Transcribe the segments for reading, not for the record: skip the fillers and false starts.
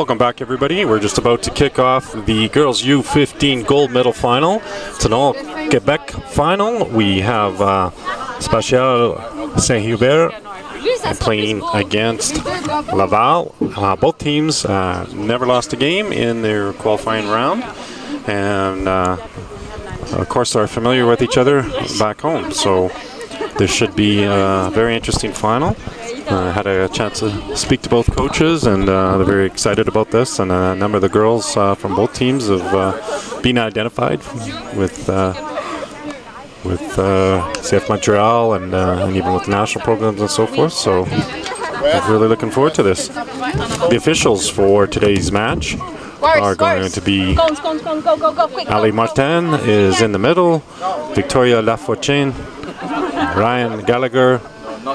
Welcome back, everybody. We're just about to kick off the girls U-15 gold medal final. It's an all Quebec final. We have Spatial St-Hubert playing against Laval. Both teams never lost a game in their qualifying round, and of course are familiar with each other back home. So this should be a very interesting final. I had a chance to speak to both coaches, and they're very excited about this. And a number of the girls from both teams have been identified with CF Montreal and even with national programs and so forth. So I'm really looking forward to this. The officials for today's match are going to be Ali Martin is in the middle, Victoria Lafortune, Ryan Gallagher,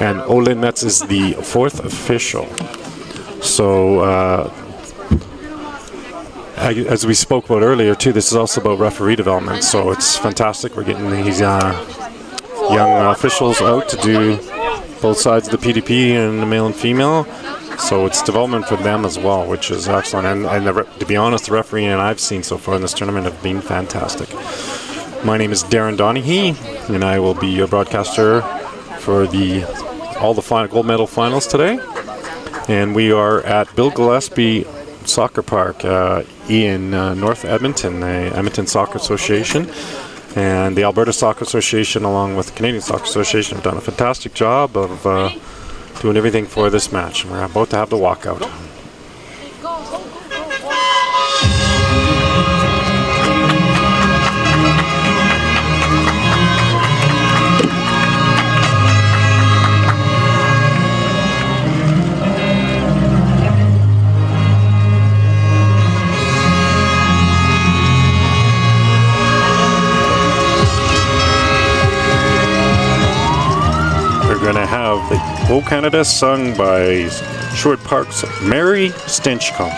and Olin Metz is the fourth official. So, as we spoke about earlier too, this is also about referee development. So it's fantastic. We're getting these young officials out to do both sides of the PDP and the male and female. So it's development for them as well, which is excellent. And to be honest, the refereeing I've seen so far in this tournament have been fantastic. My name is Darren Donaghy, and I will be your broadcaster for all the final gold medal finals today. And we are at Bill Gillespie Soccer Park in North Edmonton, the Edmonton Soccer Association. And the Alberta Soccer Association, along with the Canadian Soccer Association, have done a fantastic job of doing everything for this match. We're about to have the walkout. We're going to have the O Canada sung by Sherwood Park's Mary Stinchcomb.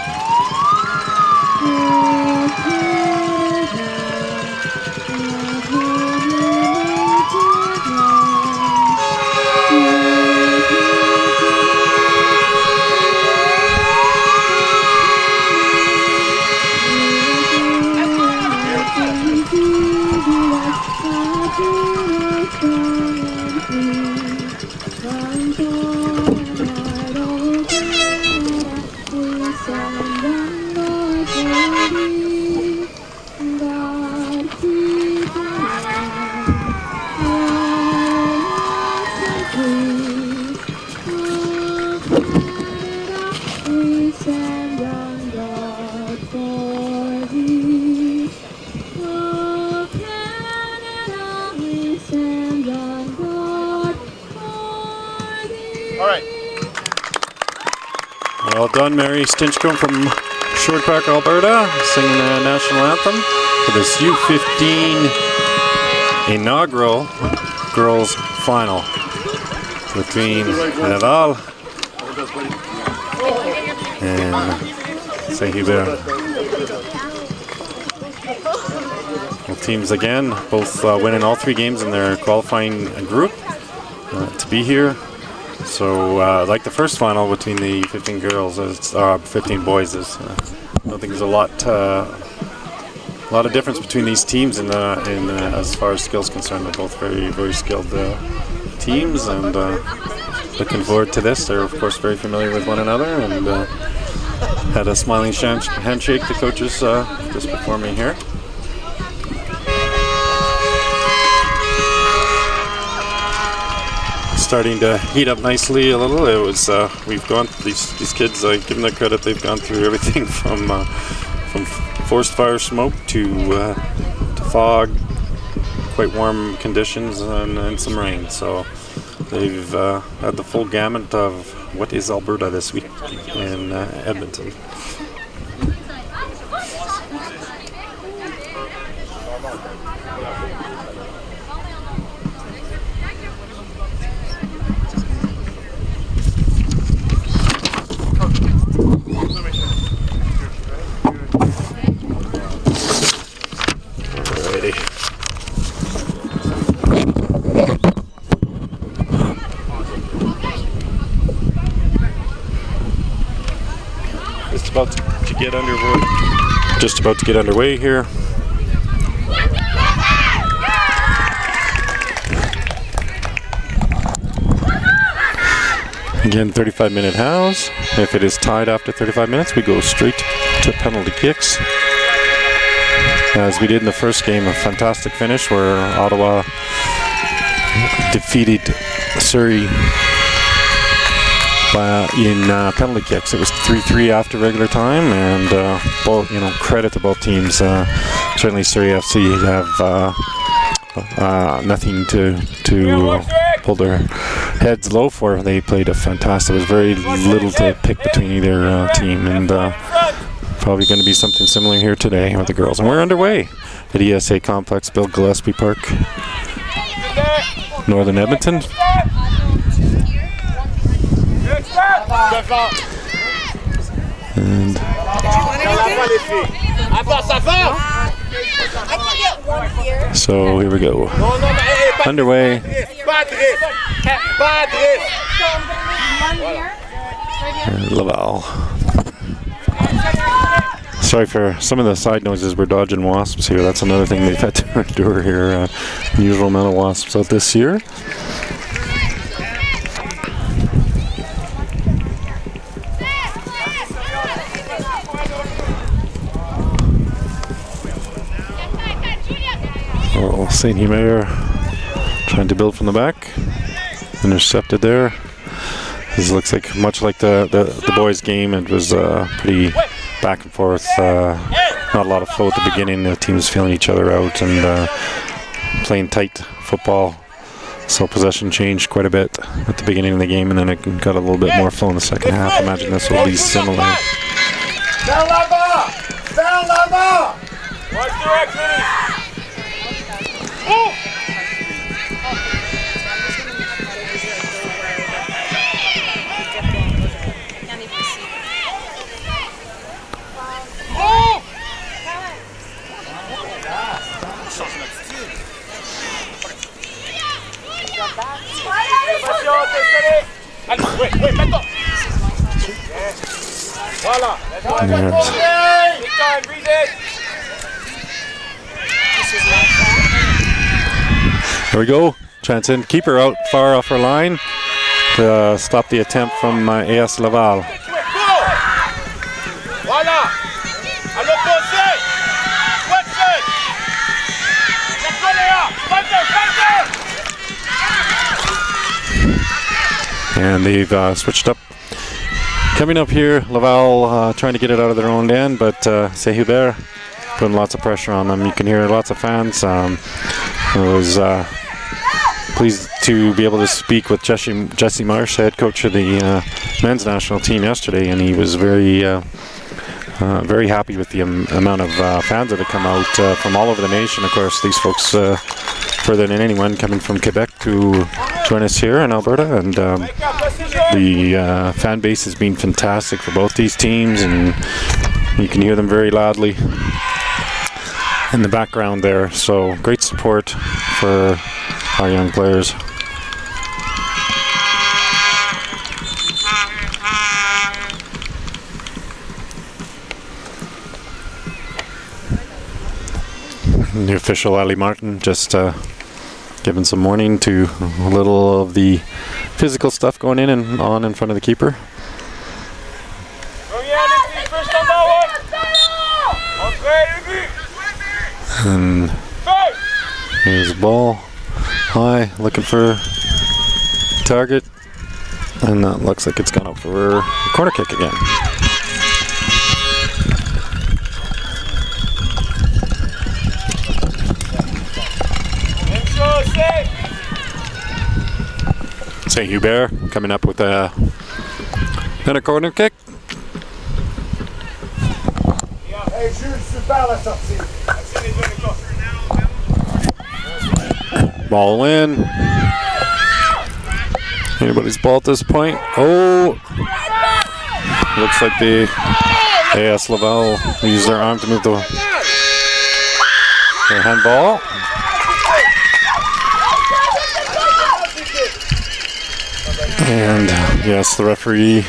Well done, Mary Stinchcomb from Sherwood Park, Alberta, singing the national anthem for this U-15 inaugural girls final between Laval and St-Hubert. Both teams again, both winning all three games in their qualifying group to be here. So, like the first final between the 15 girls, 15 boys, I don't think there's a lot of difference between these teams in as far as skills concerned. They're both very, very skilled teams, and looking forward to this. They're of course very familiar with one another, and had a smiling handshake, the coaches just before me here. Starting to heat up nicely a little. It was we've gone these kids. I give them their credit. They've gone through everything from forced fire smoke to fog, quite warm conditions, and some rain. So they've had the full gamut of what is Alberta this week in Edmonton. Just about to get underway here. Again, 35-minute halves. If it is tied after 35 minutes, we go straight to penalty kicks. As we did in the first game, a fantastic finish where Ottawa defeated Surrey in penalty kicks. It was 3-3 after regular time, and both, credit to both teams. Certainly, Surrey FC have nothing to pull their heads low for. They played a fantastic. There was very little to pick between either team, and probably going to be something similar here today with the girls. And we're underway at ESA Complex, Bill Gillespie Park, Northern Edmonton. And so here we go. Underway. Laval. Sorry for some of the side noises. We're dodging wasps here. That's another thing they've had to endure here. Unusual amount of wasps out this year. Oh, St-Hubert trying to build from the back. Intercepted there. This looks like much like the boys' game. It was pretty back and forth. Not a lot of flow at the beginning. The teams feeling each other out and playing tight football. So possession changed quite a bit at the beginning of the game, and then it got a little bit more flow in the second half. I imagine this will be similar. There we go. Chance in. Keeper out far off her line to stop the attempt from AS Laval. And they've switched up. Coming up here, Laval trying to get it out of their own end, but St-Hubert putting lots of pressure on them. You can hear lots of fans. I was pleased to be able to speak with Jesse Marsh, head coach of the men's national team yesterday, and he was very happy with the amount of fans that have come out from all over the nation. Of course, these folks further than anyone coming from Quebec to join us here in Alberta, and the fan base has been fantastic for both these teams, and you can hear them very loudly in the background there. So great support for our young players. The official Ali Martin just giving some warning to a little of the physical stuff going in and on in front of the keeper. And here's the ball high, looking for target, and that looks like it's gone up for a corner kick again. St-Hubert coming up with a corner kick. Ball in. Anybody's ball at this point. Oh! Looks like the AS Laval used their arm to move their handball. And yes, the referee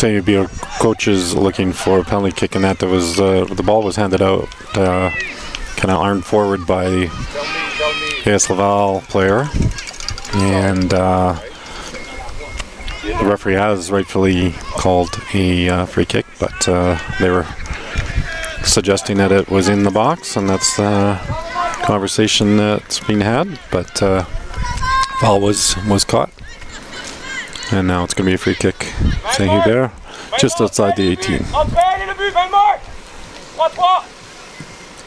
St-Hubert coaches looking for a penalty kick, and that was the ball was handed out, kind of armed forward by the AS Laval player, and the referee has rightfully called a free kick, but they were suggesting that it was in the box, and that's the conversation that's being had, but foul was caught, and now it's going to be a free kick. St-Hubert just outside the 18.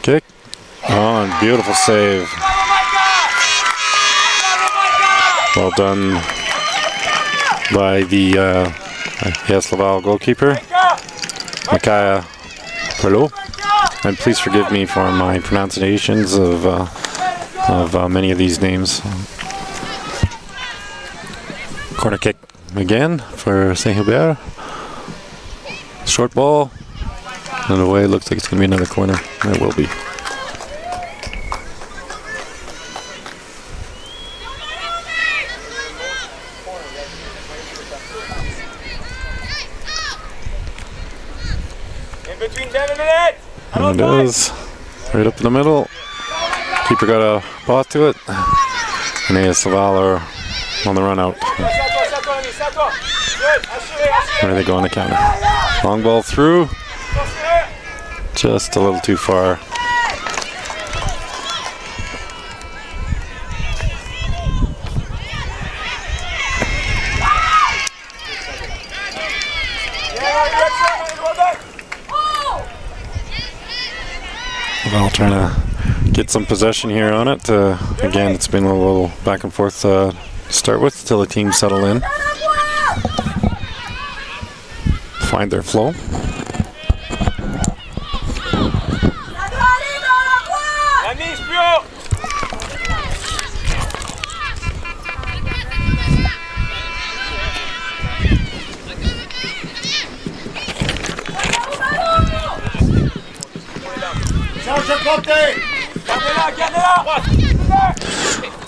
Kick. Oh, and beautiful save. Well done by the AS Laval goalkeeper, Micaiah Perlot. And please forgive me for my pronunciations of many of these names. Corner kick again for St-Hubert. Short ball. And away, looks like it's going to be another corner. It will be. And it is. Right up in the middle. Keeper got a pass to it. And AS Laval are on the run out. Where they go on the counter. Long ball through. Just a little too far. Laval trying to get some possession here on it. Again, it's been a little back and forth to start with until the team settle in. Find their flow.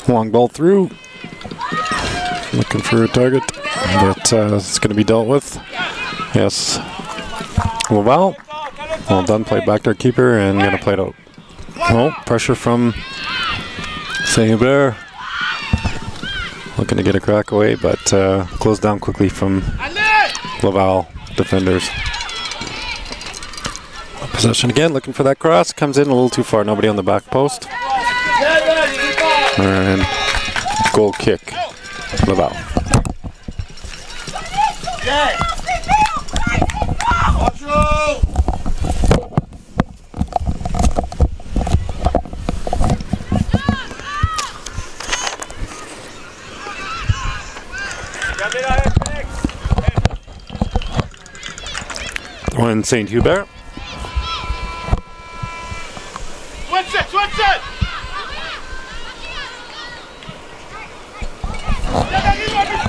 Long ball through. Looking for a target, but it's going to be dealt with. Yes. Laval. Well done. Played back to our keeper and going to play it out. Oh, pressure from St-Hubert. Looking to get a crack away, but closed down quickly from Laval defenders. Possession again, looking for that cross. Comes in a little too far. Nobody on the back post. And goal kick. Laval. Throw in St-Hubert.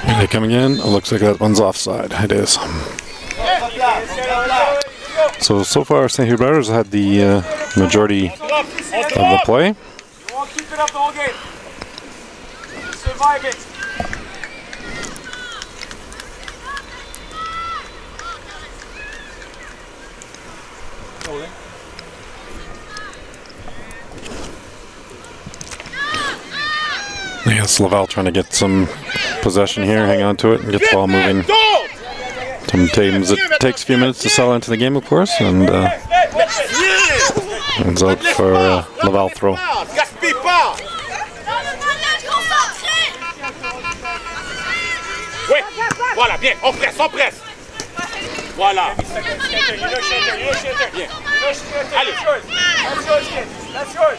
Here they come again. It looks like that one's offside. It is. So far St-Hubert has had the majority of the play. Yes, Laval trying to get some possession here, hang on to it, and get the ball moving. Sometimes it takes a few minutes to settle into the game, of course, and ends out for Laval throw. Voilà, bien, on presse, on presse. Voilà. Allez. That's yours.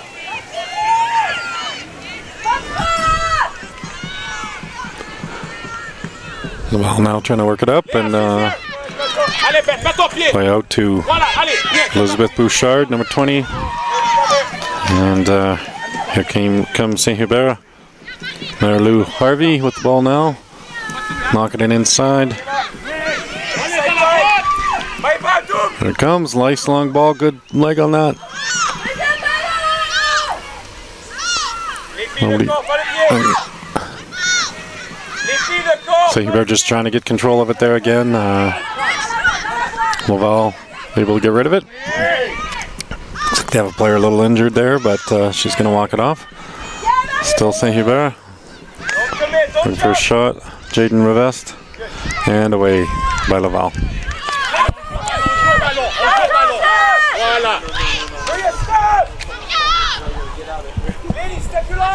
Laval now trying to work it up and play out to Elizabeth Bouchard, number 20. And here comes St-Hubert. Marilou Harvey with the ball now. Knocking it inside. Here it comes. Nice long ball. Good leg on that. St-Hubert just trying to get control of it there again. Laval able to get rid of it. Looks like they have a player a little injured there, but she's going to walk it off. Still St-Hubert. And first shot, Jaden Revest. And away by Laval.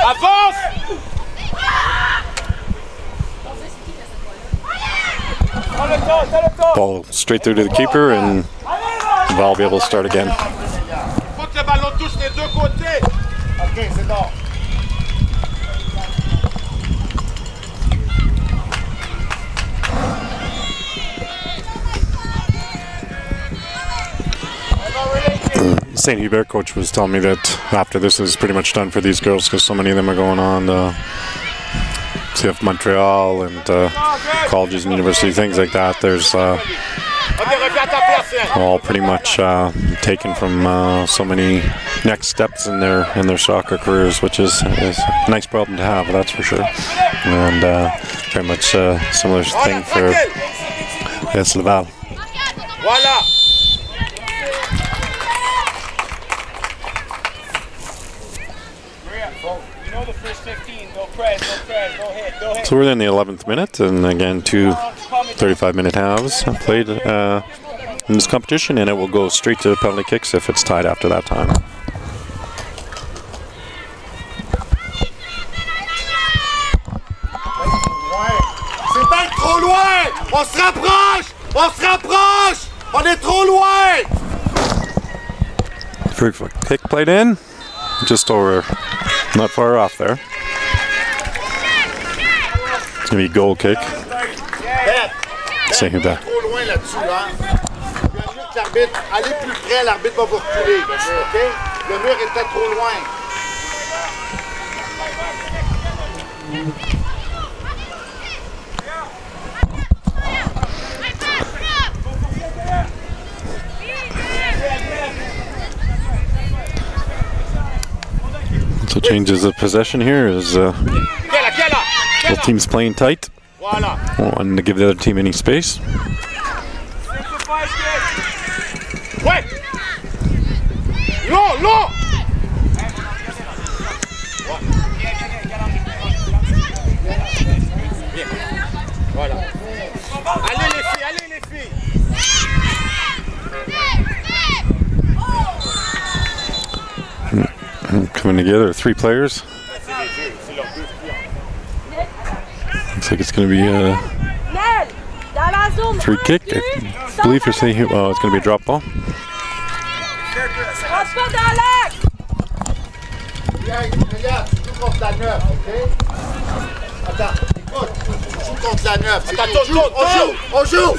Avance! Ball straight through to the keeper, and Laval will be able to start again. Faut que le ballon touche les deux côtés. OK, c'est bon. St-Hubert coach was telling me that after this is pretty much done for these girls because so many of them are going on CF Montreal and colleges and university, things like that. There's all pretty much taken from so many next steps in their soccer careers, which is a nice problem to have, that's for sure. And very much a similar thing for Laval. Voilà. So we're in the 11th minute, and again, 2 35-minute halves played in this competition, and it will go straight to penalty kicks if it's tied after that time. C'est pas trop loin! On se rapproche! On se rapproche! On est trop loin! Free kick played in, just over, not far off there. It's going to be a goal kick. St-Hubert. Trop loin là-dessus, hein? Il y a mieux que l'arbitre. Allez plus près, l'arbitre va vous reculer. OK? Le mur était trop loin. So changes of possession here is both teams playing tight. Wanting to give the other team any space. Ouais! Long, long! Voilà. Allez les filles! Coming together, 3 players. Looks like it's going to be a free kick. I believe you're saying here. Oh, it's going to be a drop ball. Regarde, tu joues contre la 9, OK? Attends, écoute, tu joues contre la 9. Attends, on joue!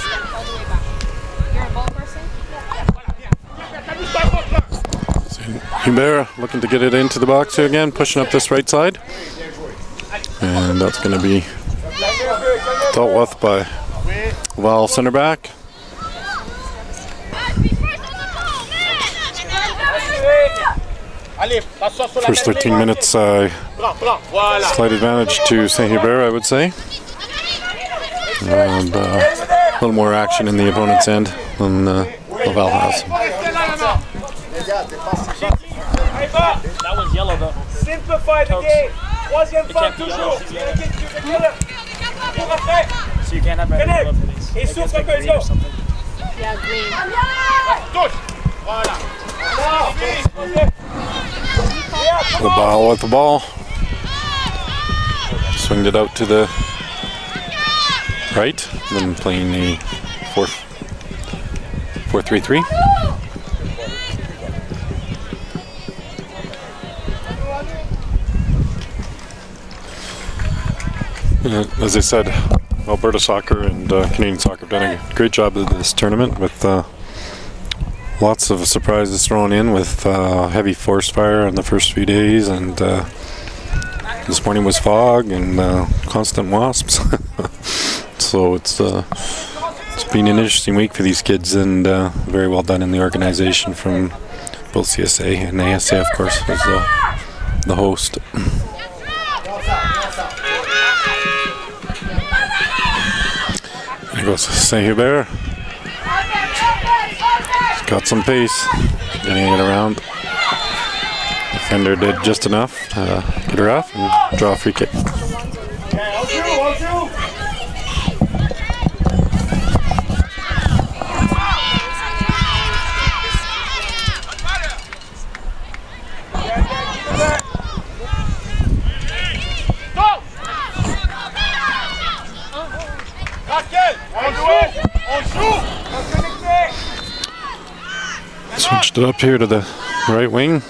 Hubert looking to get it into the box here again, pushing up this right side. And that's going to be dealt with by Laval center back. First 13 minutes, slight advantage to St-Hubert, I would say. And a little more action in the opponent's end than Laval has. That one's yellow though. Simplify the game. Troisième fois toujours. So you can't have any for these. Et Like, souffle it's like que green or les something. Yeah, green. Touche. Voilà. Laval with the ball. Swinged it out to the right. Then playing a 4-3-3. As I said, Alberta Soccer and Canadian Soccer have done a great job of this tournament with lots of surprises thrown in with heavy forest fire in the first few days, and this morning was fog and constant wasps. So it's been an interesting week for these kids, and very well done in the organization from both CSA and ASA, of course, as the host. There goes St-Hubert. got some pace, getting it around. Defender did just enough to get her off and draw a free kick. Switched it up here to the right wing,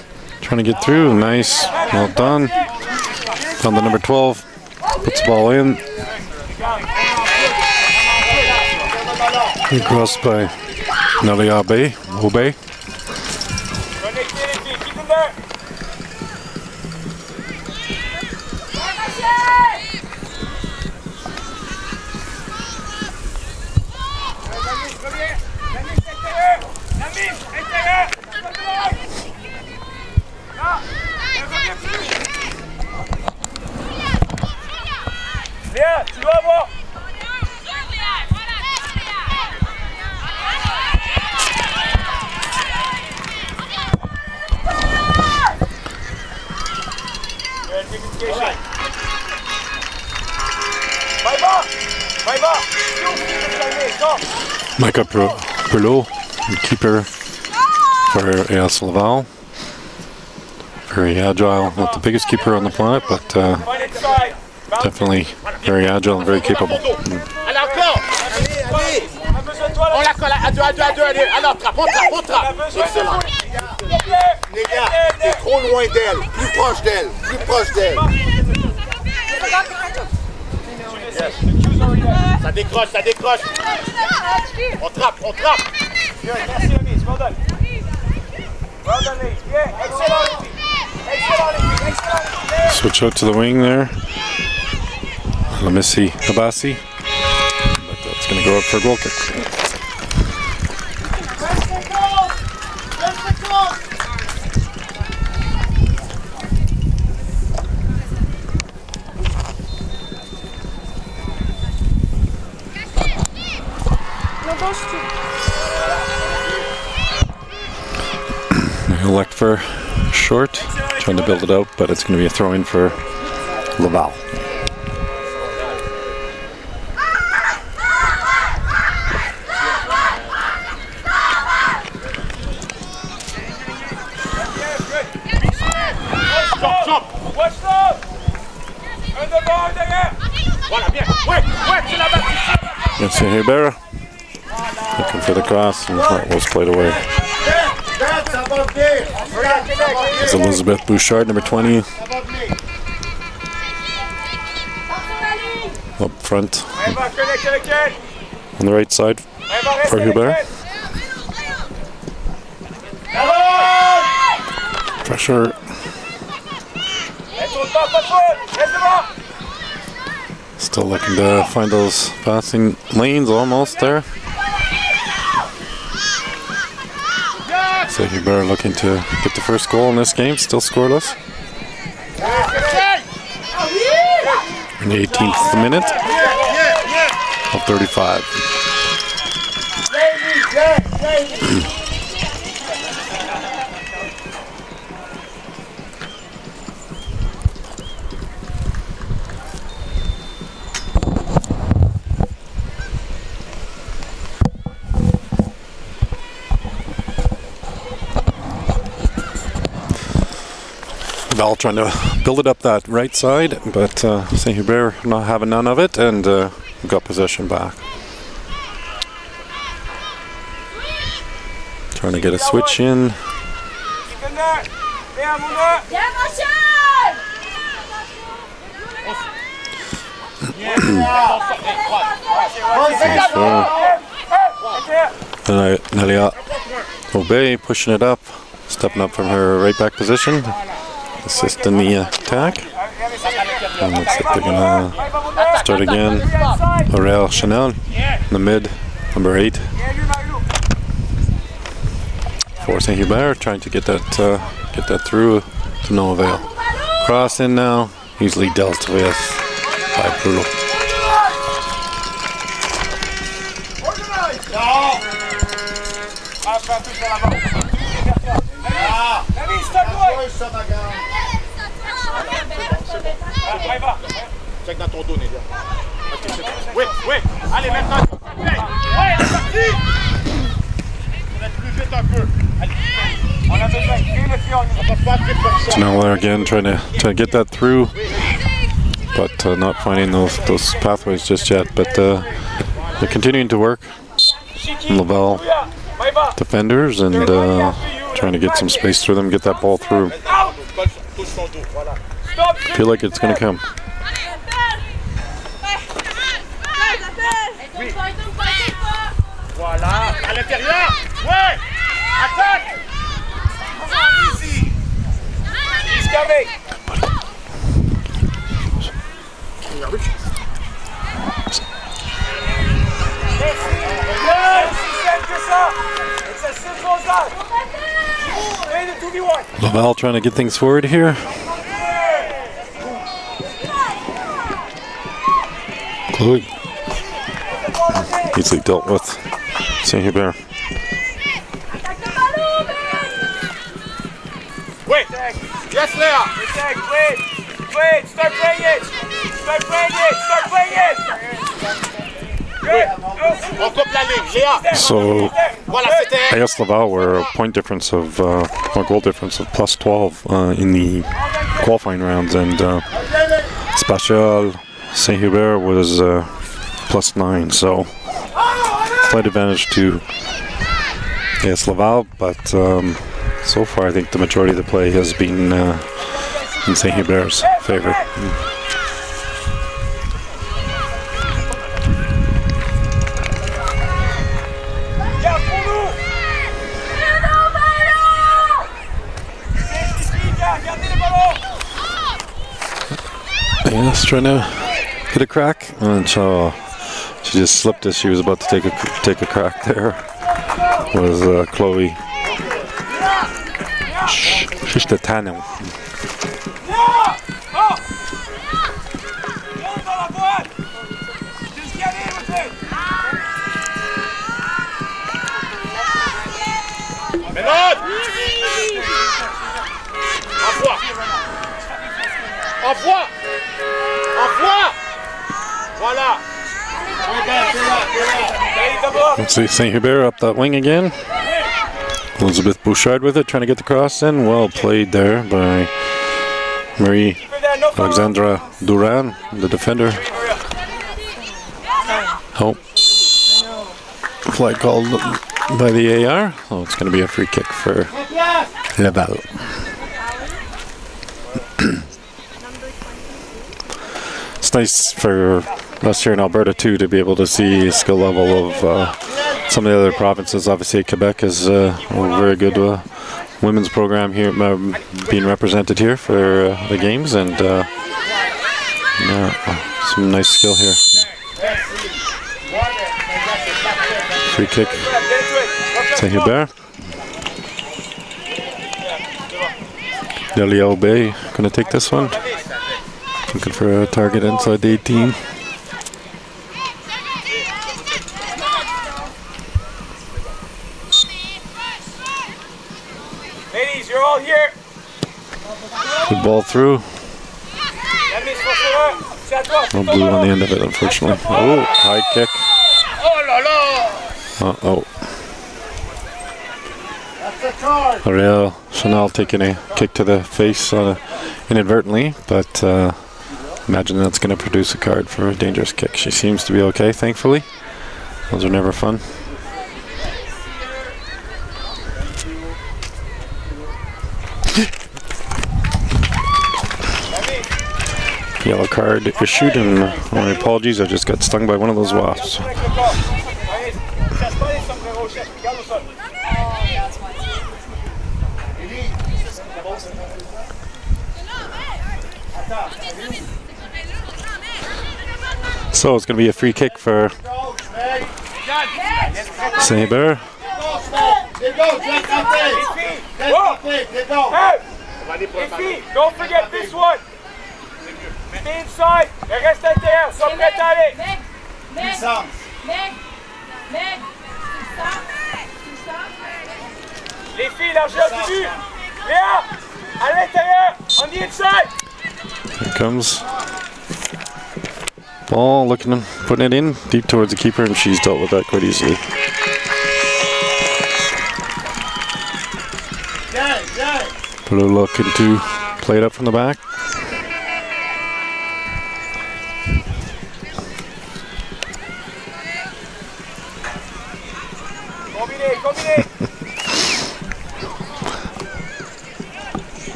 trying to get through. Nice, well done. Found the number 12, puts the ball in. Crossed by Nelly Obey. Léa, tu dois avoir. Micah Perlot, keeper for AS Laval. Very agile, not the biggest keeper on the planet, but definitely very agile and very capable. Allez, encore. Allez. On la colle à deux, allez. Alors, on trappe. Excellent. Les gars, t'es trop loin d'elle. Plus proche d'elle. Yes. Ça décroche. On trappe. Merci, Amis. Well done. Well done, Amis. Yeah, excellent. Switch out to the wing there. Lamisi Abassi. But that's going to go up for a goal kick. Elect for short, trying to build it out, but it's going to be a throw-in for Laval. St-Hubert looking for the cross, and that was played away. It's Elizabeth Bouchard, number 20. Up front on the right side for Hubert. Pressure. Still looking to find those passing lanes, almost there. St-Hubert looking to get the first goal in this game, still scoreless. In the 18th minute of 35. Val trying to build it up that right side, but St-Hubert not having none of it, and got possession back. Trying to get a switch in. Nelia Obey pushing it up, stepping up from her right back position. Assist in the attack. And looks like they're gonna start again. Aurel Chanel in the mid, number 8. For St-Hubert, trying to get that through to no avail. Cross in now, easily dealt with by Poodle. fais un peu sur la barre. David, stop-toi. Ça, ma gare. Allez, va. Check dans ton dos, Nélia. Ok, c'est bon. Oui, oui. Allez, maintenant. Ouais, elle est partie. On va plus vite un peu. Allez. On a besoin. Viens le fion. On va pas vite comme ça. Now again, trying to get that through, but not finding those pathways just yet. But they're continuing to work. Laval defenders and trying to get some space through them, get that ball through. Touche ton dos, voilà. Feel like it's going to come. Voilà. À l'intérieur. Ouais. Attaque. Easy. Escavez. It's as simple as that. Play the 2v1. Laval trying to get things forward here. Chloe easily dealt with St-Hubert. Wait. Yes, Léa. Wait. Start playing it. Start playing it. Good. On coupe la ligne, Léa. So Voilà, c'était I guess Laval were a point difference of, or goal difference of plus 12 in the qualifying rounds, and Spatial St-Hubert was plus 9, so slight advantage to Laval, but so far I think the majority of the play has been in St-Hubert's favor. Yes, trying to hit a crack, and so she just slipped as she was about to take a crack. There was Chloe. She's the Tano. Envoie. Voilà. Let's see, St-Hubert up that wing again. Elizabeth Bouchard with it, trying to get the cross in. Well played there by Marie Alexandra Duran, the defender. Oh, flag called by the AR. Oh, it's going to be a free kick for Laval. It's nice for us here in Alberta too to be able to see skill level of some of the other provinces. Obviously, Quebec is a very good women's program here, being represented here for the games, and some nice skill here. Free kick, St-Hubert. Delia Obey going to take this one. Looking for a target inside the 18. Ladies, you're all here. Good ball through. No blue on the end of it, unfortunately. Oh, high kick. Uh-oh. Ariel Chanel taking a kick to the face inadvertently, but imagine that's going to produce a card for a dangerous kick. She seems to be okay, thankfully. Those are never fun. Yellow card issued, and my apologies, I just got stung by one of those wasps. So it's going to be a free kick for St-Hubert. Don't forget this one. Stay inside. Reste à terre. Sois prêt à aller. Les filles, largeur du but. Léa, à l'intérieur, on the inside. Here it comes. Ball looking, putting it in deep towards the keeper, and she's dealt with that quite easily. Put a look into play it up from the back.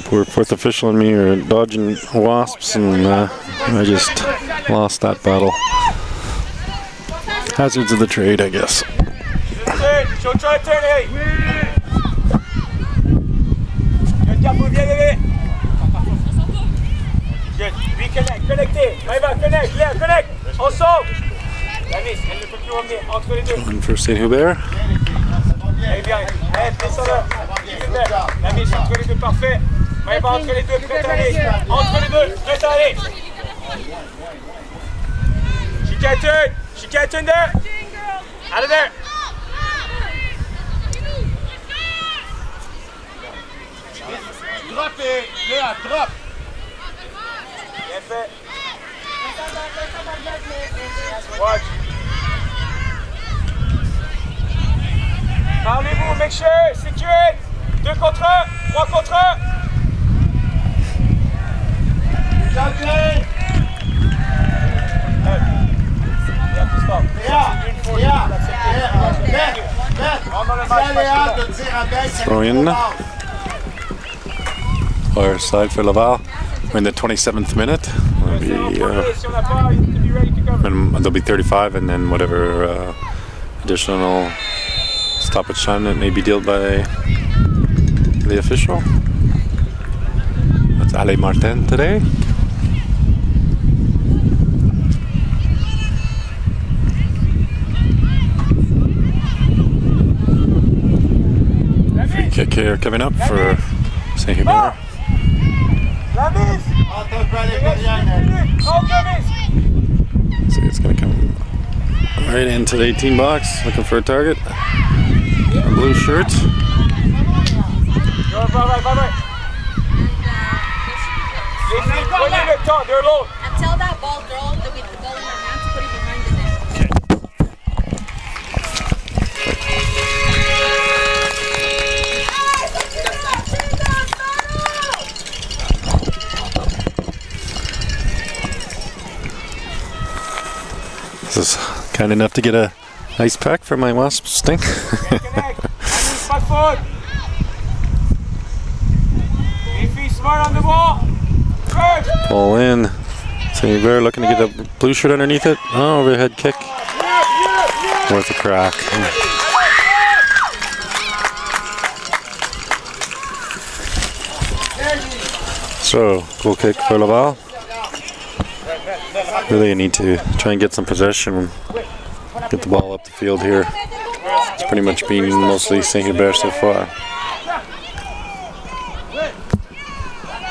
Poor fourth official and me are dodging wasps, and I just lost that battle. Hazards of the trade, I guess. Good, try to turn it. Good, reconnect, connectez. Maëva, connecte, Léa, connecte. Ensemble. La mise, elle ne peut plus revenir entre les deux. One for St-Hubert. Allez bien, allez, descends-le. La mise entre les deux, parfait. Maëva, entre les deux, prête à aller. Entre les deux, prête à aller. She can't turn there. Out of there. Drop it, Léa, drop. Bien fait. Watch. Parlez-vous, make sure, secure. 2 contre 1, 3 contre 1. Throw in. Far side for Laval. We're in the 27th minute. There'll be 35, and then whatever additional stoppage time that may be dealt by the official. That's Ale Martin today. Free kick here coming up for St-Hubert. See, it's going to come right into the 18 box, looking for a target. A blue shirt. Until that ball girl, with the ball in her hand, to put it behind the net. This is kind enough to get a nice pack for my wasp stink. Ball in. St-Hubert looking to get a blue shirt underneath it. Oh, overhead kick. Worth a crack. So, goal kick for Laval. Really need to try and get some possession, get the ball up the field here. It's pretty much been mostly St-Hubert so far.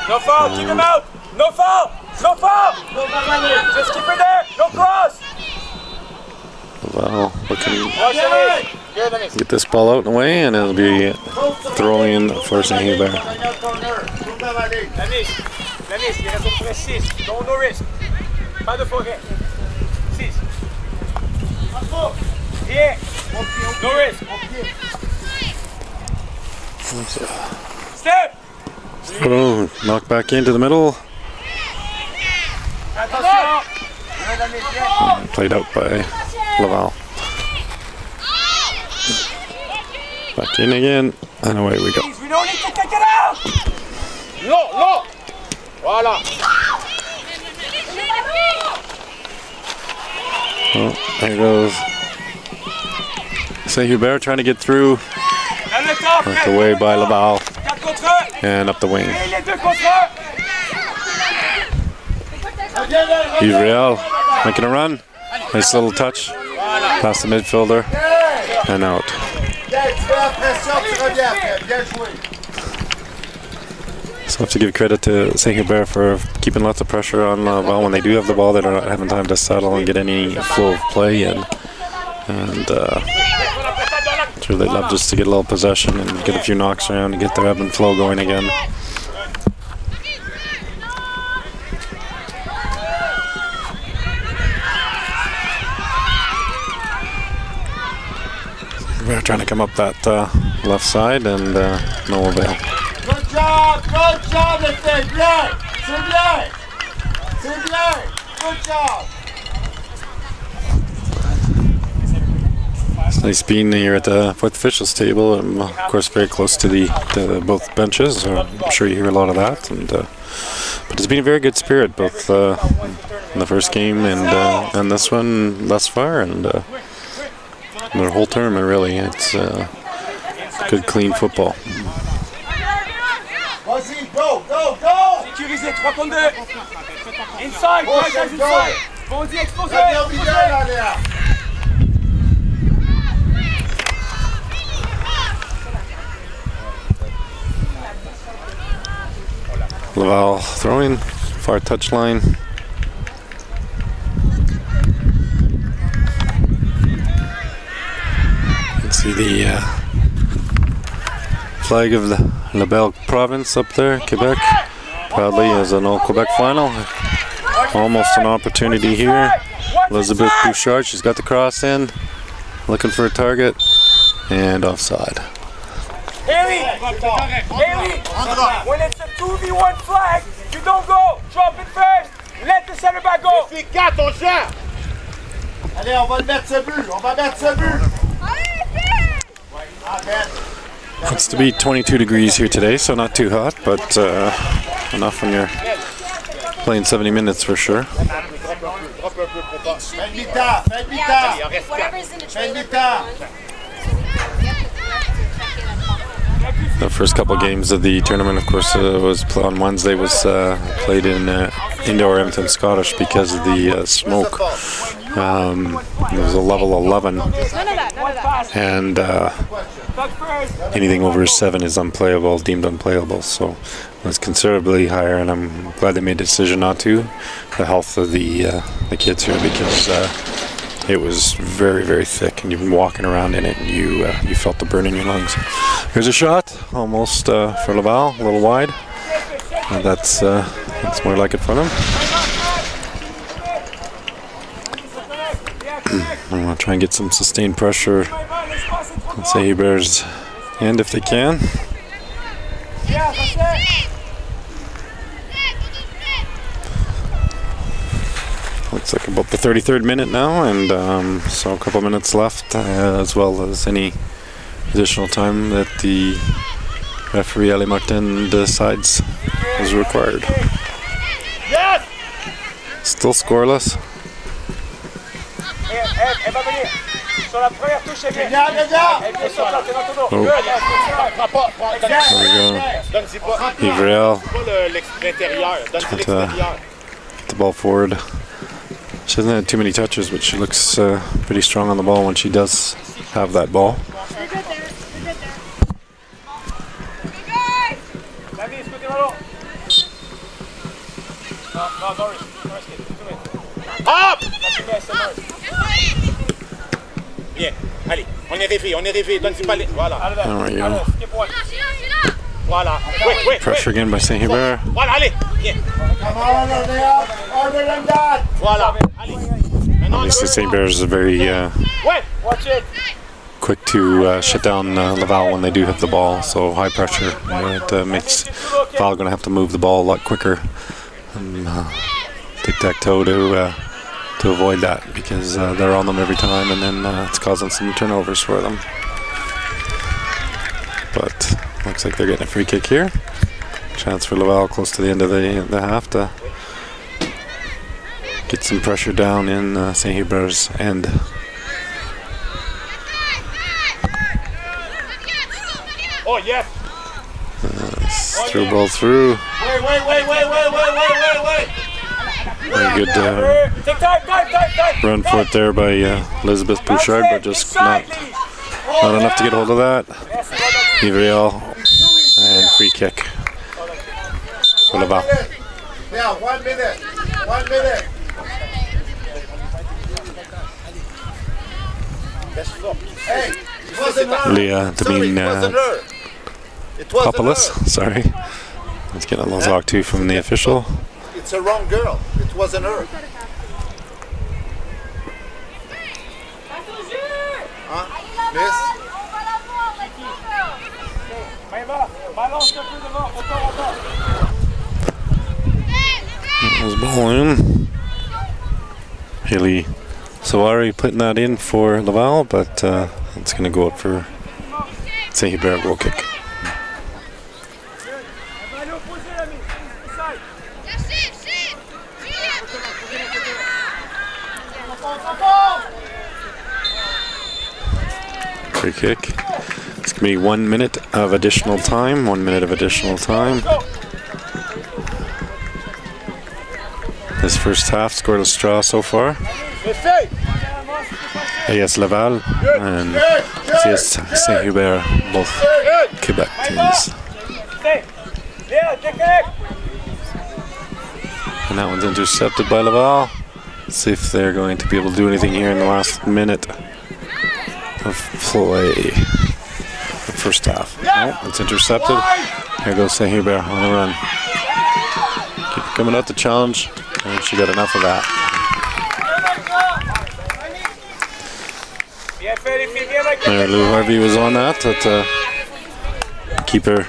No foul, kick him out! No foul! No foul! Just keep it there! No cross! Laval looking to get this ball out and away, and it'll be throwing for St-Hubert. La mise, il reste à peu près 6. Donc no risk. Pas de forêt. 6. Bien. No risk. Step! Oh, knock back into the middle. Played out by Laval. Back in again, and away we go. We don't need to take it out! No! Voilà. Oh, there goes St-Hubert trying to get through. Knocked away by Laval. And up the wing. Ivriel making a run. Nice little touch. Past the midfielder. And out. So I have to give credit to St-Hubert for keeping lots of pressure on Laval when they do have the ball. They're not having time to settle and get any flow of play in. And Sure, they'd love just to get a little possession and get a few knocks around and get their ebb and flow going again. We're trying to come up that left side and no avail. Good job, les filles, bien, c'est bien, c'est bien, good job. It's nice being here at the fourth officials table. I'm of course very close to the both benches. I'm sure you hear a lot of that, and but it's been a very good spirit both in the first game and this one thus far, and the whole tournament really. It's good, clean football. Vas-y, go, go, go. Sécurisé, 3 contre 2. Inside, right guys inside. Vas-y, exposé. Bien, bien, là, Léa. Laval throwing, far touchline. You can see the flag of the Laval province up there, Quebec, proudly as an all-Quebec final. Almost an opportunity here. Elizabeth Bouchard, she's got the cross in, looking for a target, and offside. Haley! Haley! When it's a 2v1 flag, you don't go! Drop it first! Let the center back go! Les filles, 4, on gère. Allez, on va le mettre ce but, on va mettre ce but. It's to be 22 degrees here today, so not too hot, but enough when you're playing 70 minutes for sure. The first couple games of the tournament, of course, was on Wednesday. Was played in indoor Edmonton Scottish because of the smoke. It was a level 11, and anything over 7 is unplayable, deemed unplayable. So it was considerably higher, and I'm glad they made the decision not to. The health of the kids here, because it was very, very thick, and you've been walking around in it, and you felt the burn in your lungs. Here's a shot, almost for Laval, a little wide. That's more like it for them. I'm going to try and get some sustained pressure on St-Hubert's end if they can. Looks like about the 33rd minute now, and so a couple minutes left, as well as any additional time that the referee Ali Martin decides is required. Still scoreless. Elle va venir. Sur la première touche, elle vient. Elle vient sur toi, t'es dans ton dos. Oh. There we go. Ivriel. Get the ball forward. She hasn't had too many touches, but she looks pretty strong on the ball when she does have that ball. Hop! Bien, allez, on est rêvé, donne-y pas les... Voilà. There we go. Voilà. Oui. Pressure again by St-Hubert. Voilà, allez, bien. Voilà, allez. Obviously, St-Hubert is very quick to shut down Laval when they do have the ball, so high pressure. It makes Laval going to have to move the ball a lot quicker and tic-tac-toe to avoid that, because they're on them every time, and then it's causing some turnovers for them. But looks like they're getting a free kick here. Chance for Laval close to the end of the half to get some pressure down in St-Hubert's end. Oh, yes. Through ball through. Wait. Very good run for it there by Elizabeth Bouchard, but just not enough to get hold of that. Ivriel, and free kick for Laval. Yeah, 1 minute. Hey, Leah Demin Populus. Sorry. Let's get a little talk to from the official. It's a wrong girl. It wasn't her. Hein? Miss? There's ball in. Haley Sawari putting that in for Laval, but it's going to go out for St-Hubert goal kick. Free kick. It's going to be 1 minute of additional time. 1 minute of additional time. This first half scoreless draw so far. AS Laval and CS St-Hubert, both Quebec teams. And that one's intercepted by Laval. Let's see if they're going to be able to do anything here in the last minute of play. The first half. No, it's intercepted. Here goes St-Hubert on the run. Keep coming out the challenge. And she got enough of that. There, Lou Harvey was on that. Keeper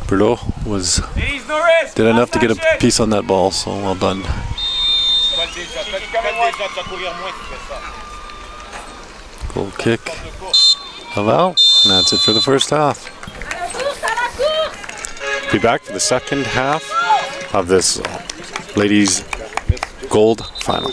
Brulot did enough to get a piece on that ball, so well done. Goal kick. Laval, and that's it for the first half. Be back for the second half of this ladies gold final.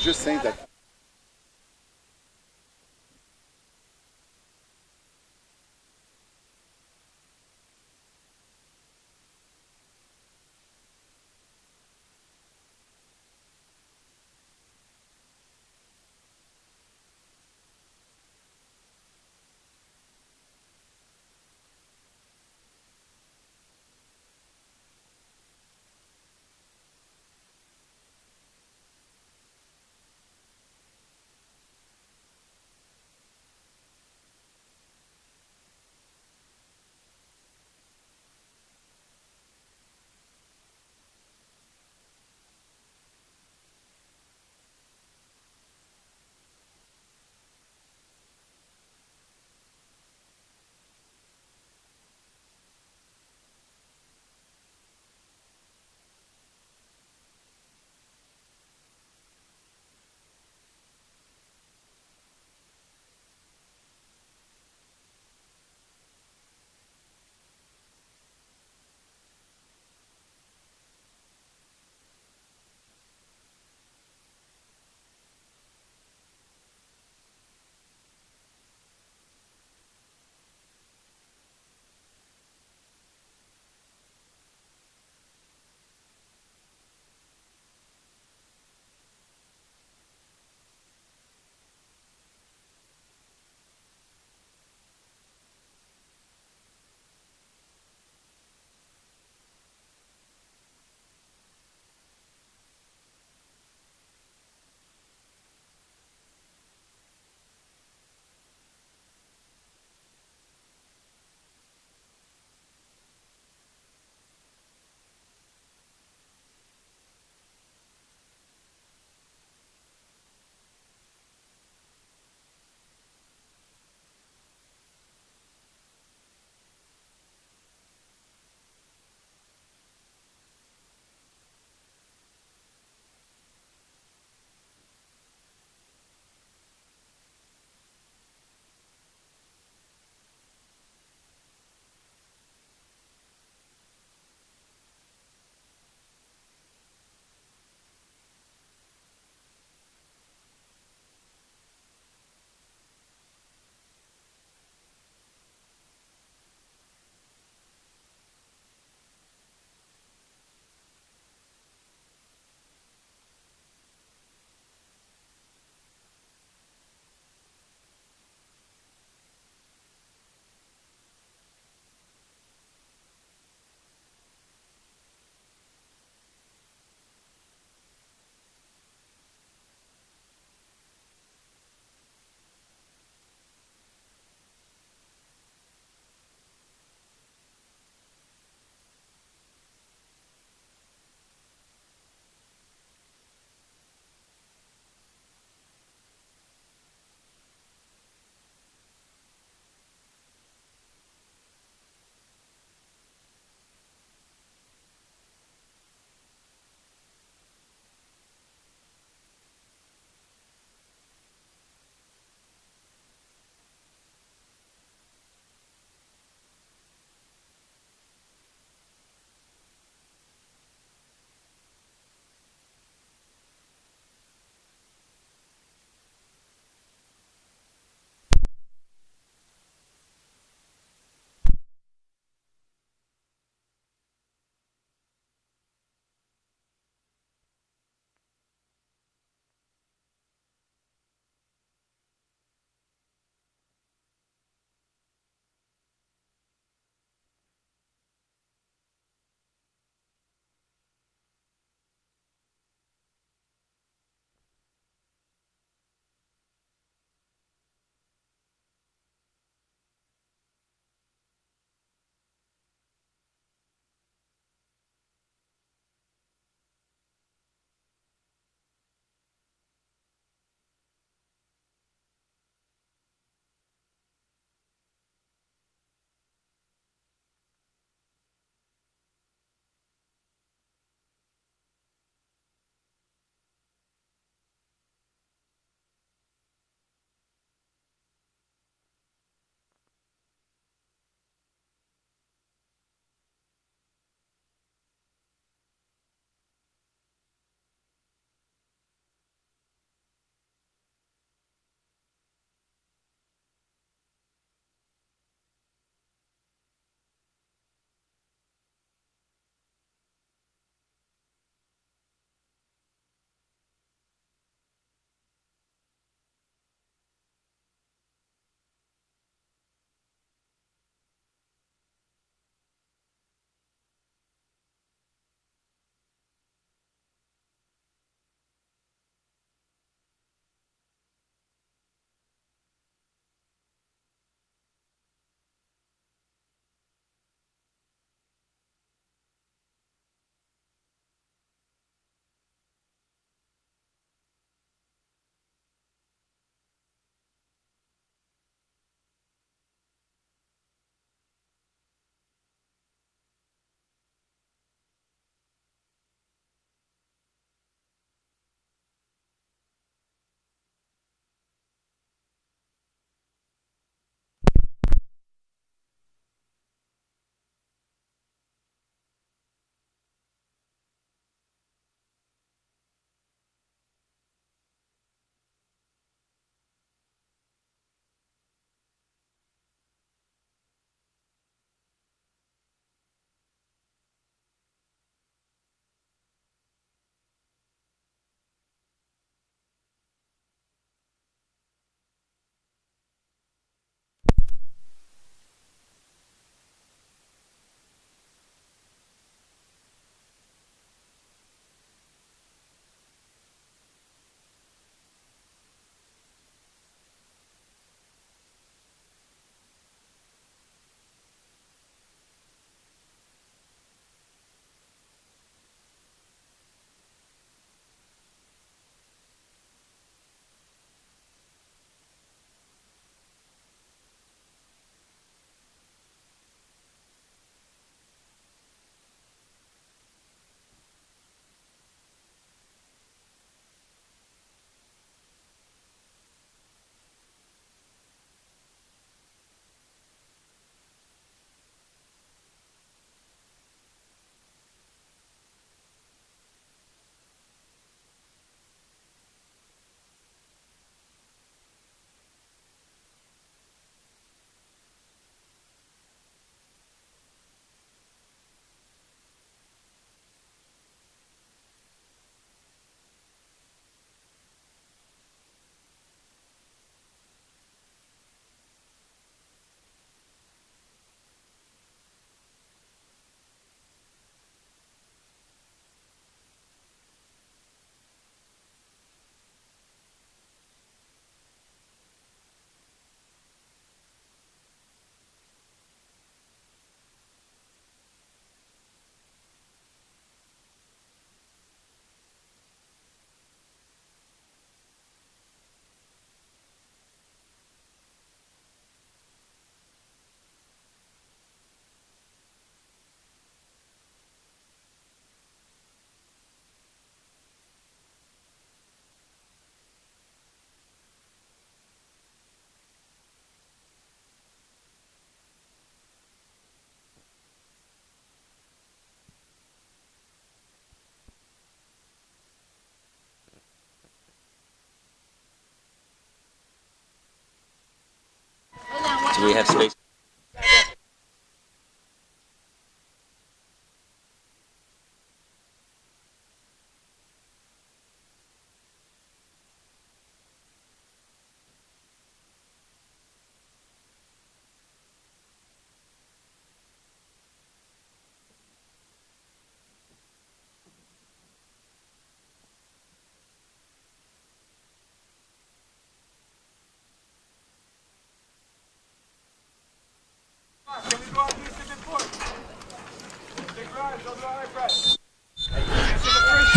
we have space.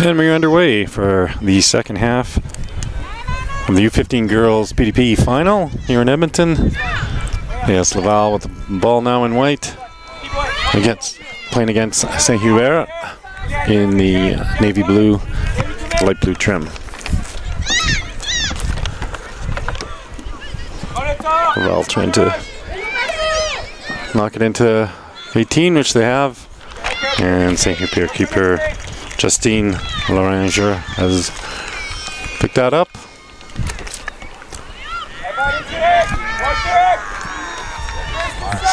And we're underway for the second half of the U-15 girls PDP final here in Edmonton. Yes, Laval with the ball now in white, playing against St-Hubert in the navy blue, light blue trim. Laval trying to knock it into 18, which they have, and St-Hubert keeper Justine Loranger has picked that up.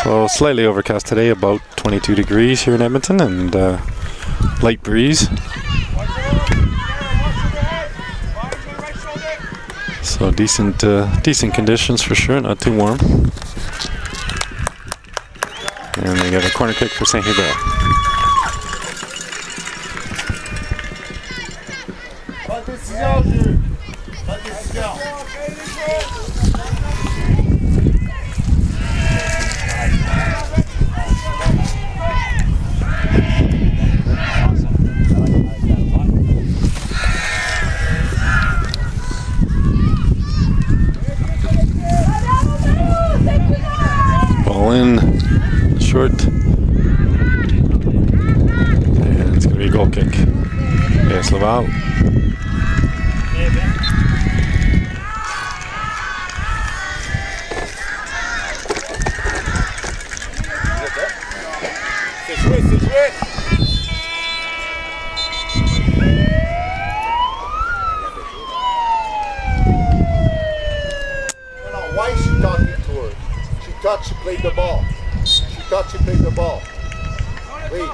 So slightly overcast today, about 22 degrees here in Edmonton, and light breeze. So decent conditions for sure, not too warm. And they got a corner kick for St-Hubert. Ball in, short, and it's going to be a goal kick. Yes, Laval. Why is she talking to her? She thought she played the ball. She thought she played the ball. Please.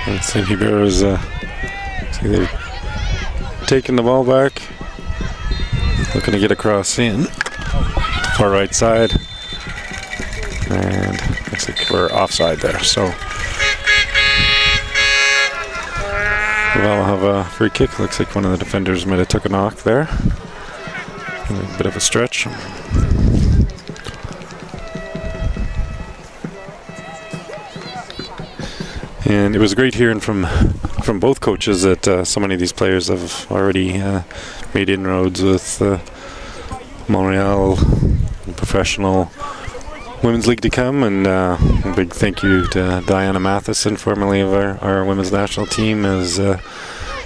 And St-Hubert is they're taking the ball back, looking to get across in far right side, and looks like we're offside there. So we'll have a free kick. Looks like one of the defenders might have took a knock there. A bit of a stretch. And it was great hearing from both coaches that so many of these players have already made inroads with Montreal Professional Women's League to come, and a big thank you to Diana Matheson, formerly of our women's national team, as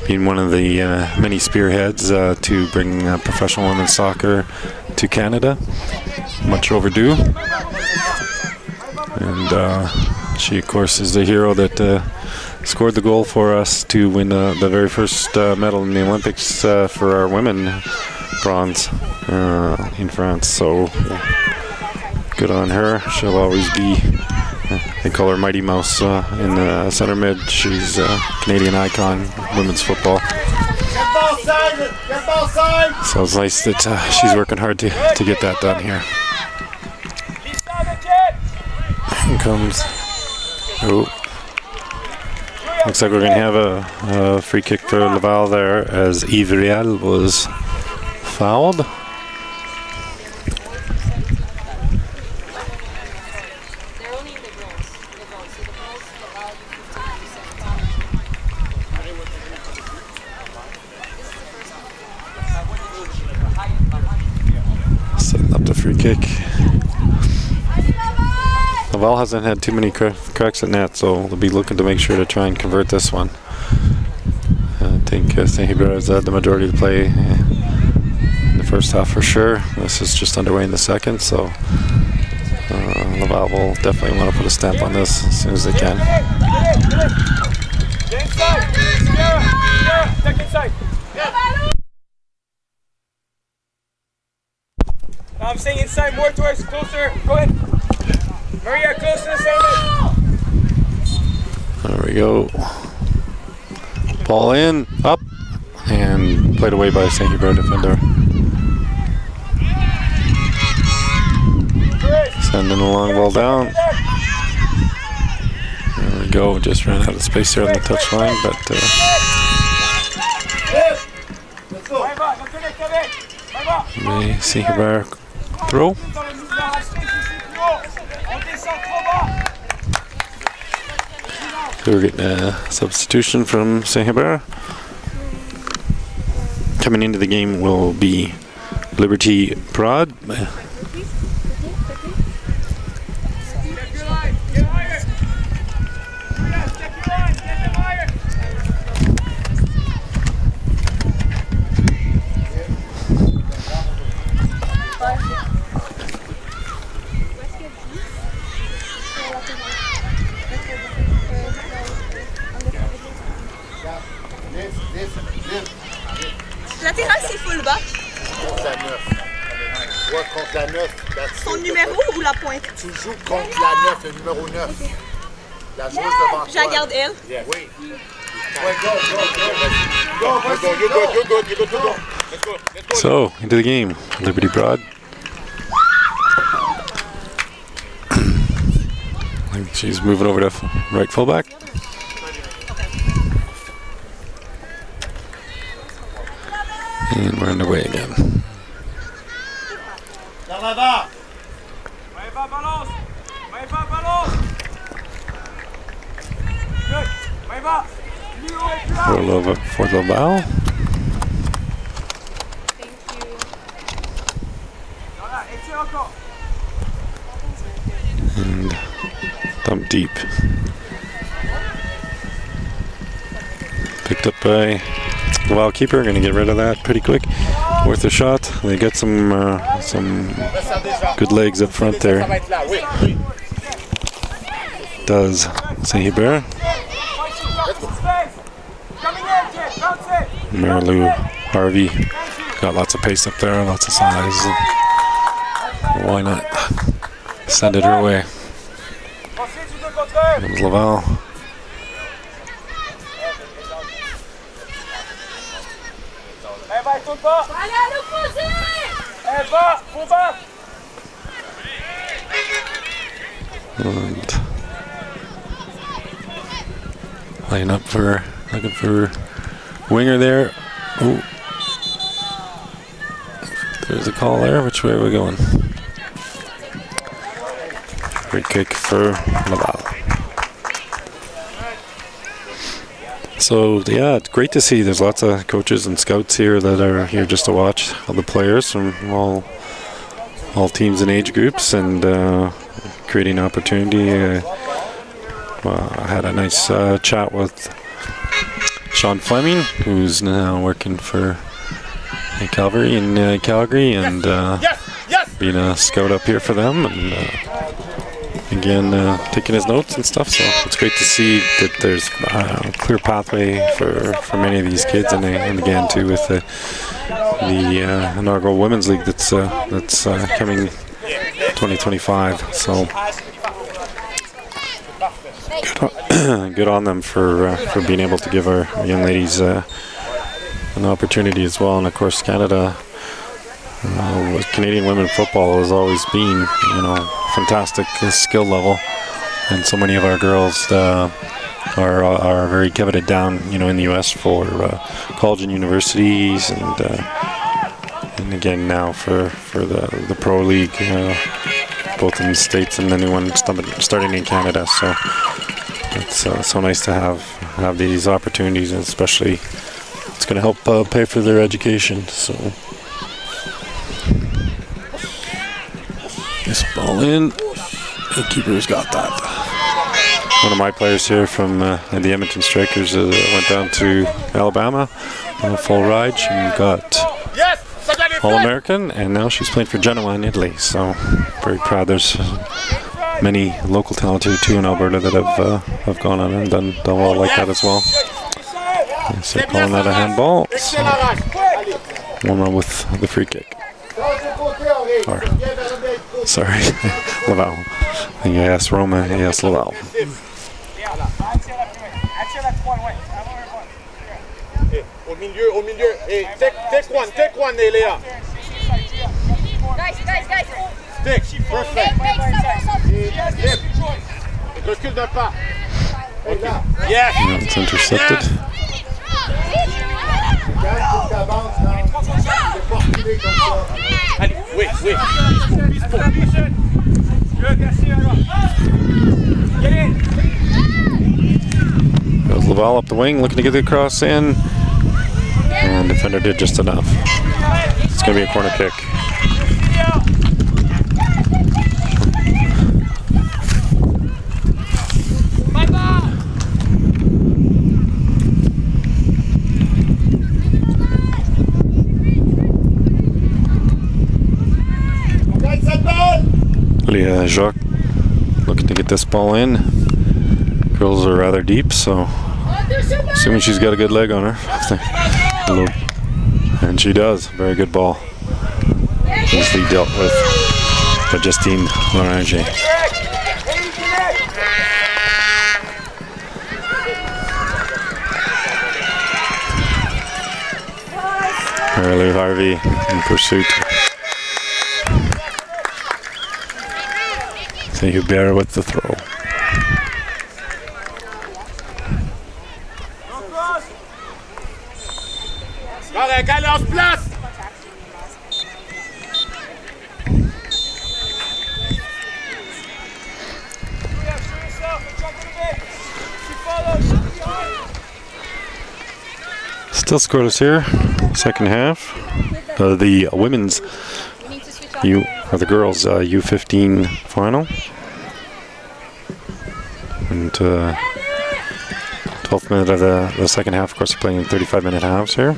being one of the many spearheads to bring professional women's soccer to Canada. Much overdue. And she, of course, is the hero that scored the goal for us to win the very first medal in the Olympics for our women, bronze, in France. So good on her. She'll always be, they call her Mighty Mouse in the center mid. She's a Canadian icon, women's football. So it's nice that she's working hard to get that done here. Here comes. Oh. Looks like we're going to have a free kick for Laval there, as Ivriel was fouled. Setting up the free kick. Laval hasn't had too many cracks at net, so they'll be looking to make sure to try and convert this one. I think St-Hubert has had the majority of the play in the first half for sure. This is just underway in the second, so Laval will definitely want to put a stamp on this as soon as they can. Get inside. Sierra, take inside. Now I'm saying inside, more towards, closer. Go ahead. Maria, close to the center. There we go. Ball in, up, and played away by a St-Hubert defender. Sending a long ball down. There we go. Just ran out of space there on the touchline, but the St-Hubert throw. So we're getting a substitution from St-Hubert. Coming into the game will be Liberty Prod. Latéral, c'est fullback. Contre la 9. Ouais, contre la 9. Son numéro ou la pointe? Tu joues contre la 9, le numéro 9. La joueuse devant toi. Je la garde elle. Oui. Ouais, go. You go. Let's go. So, into the game. Liberty Broad. I think she's moving over to right fullback. And we're underway again. Balance. Good. Roll over for Laval. And dump deep. Picked up by Laval keeper. Going to get rid of that pretty quick. Worth a shot. They got some good legs up front there. Does St-Hubert. Marilou Harvey got lots of pace up there, lots of size. Why not send it her way? Comes Laval. And line up for looking for winger there. Ooh. There's a call there. Which way are we going? Free kick for Laval. So yeah, it's great to see. There's lots of coaches and scouts here that are here just to watch all the players from all teams and age groups, and creating opportunity. I had a nice chat with Sean Fleming, who's now working for Calgary in Calgary, and being a scout up here for them, and again taking his notes and stuff. So it's great to see that there's a clear pathway for many of these kids, and again too with the inaugural Women's League that's coming 2025. So good on them for being able to give our young ladies an opportunity as well. And of course, Canada, Canadian women football has always been, fantastic skill level, and so many of our girls are very coveted down, in the U.S. for college and universities, and again now for the pro league, both in the States and the new one starting in Canada. So it's so nice to have these opportunities, and especially it's going to help pay for their education. So this ball in, the keeper's got that. One of my players here from the Edmonton Strikers went down to Alabama on a full ride. She got All-American, and now she's playing for Genoa in Italy. So very proud. There's many local talent here too in Alberta that have gone on and done well like that as well. So calling that a handball. So 1-1 with the free kick. Or, sorry, Laval. Yes, Roma. Yes, Laval. Au milieu. Hey, take one, Léa. Guys. Stick, perfect. Recule d'un pas. Okay. Yes. It's intercepted. Allez, oui. Goes Laval up the wing, looking to get the cross in. And defender did just enough. It's going to be a corner kick. Leah Jacques looking to get this ball in. Girls are rather deep, so assuming she's got a good leg on her. And she does. Very good ball. Easily dealt with by Justine Loranger. Early Harvey in pursuit. St-Hubert with the throw. Allez, en place. Still scoreless here, second half. The women's the girls' U-15 final. And 12th minute of the second half. Of course, they're playing in 35-minute halves here.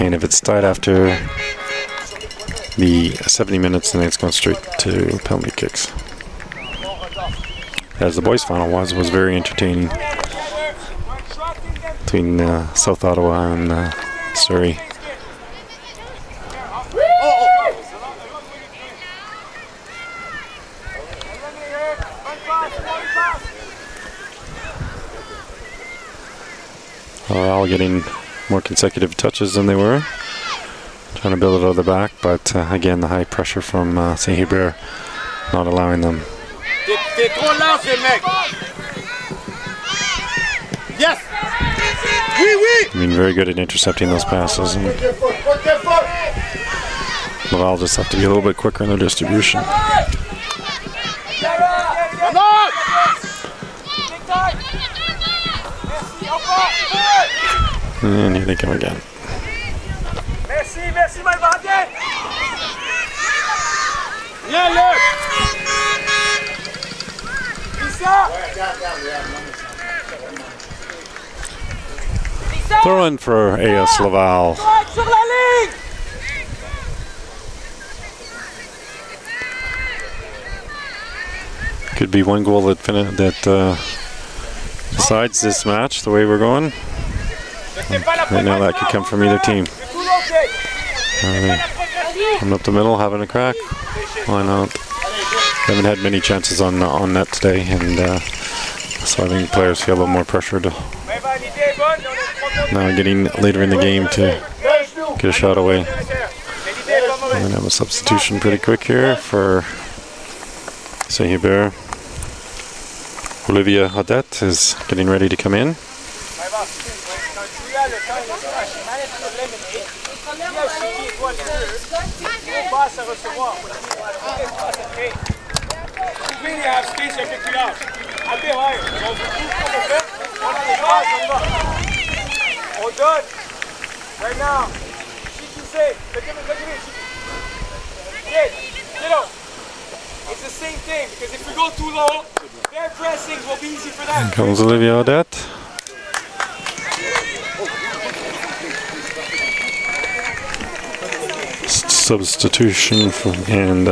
And if it's tied after the 70 minutes, then it's going straight to penalty kicks. As the boys' final was very entertaining between South Ottawa and Surrey. All getting more consecutive touches than they were. Trying to build it out of the back, but again, the high pressure from St-Hubert not allowing them. T'es trop lancé, mec. Yes. Oui. I mean, very good at intercepting those passes. And Laval just have to be a little bit quicker in their distribution. And here they come again. Merci, Malvardier. Viens, Luc. Throw in for AS Laval. Sur la ligne. Could be one goal that decides this match the way we're going. Right now that could come from either team. Coming up the middle, having a crack. Why not? Haven't had many chances on net today, and so I think players feel a little more pressure to now getting later in the game to get a shot away. We're going to have a substitution pretty quick here for St-Hubert. Olivia Odette is getting ready to come in. Right now. It's the same thing, because if we go too low, their pressings will be easy for them. Here comes Olivia Odette. substitution and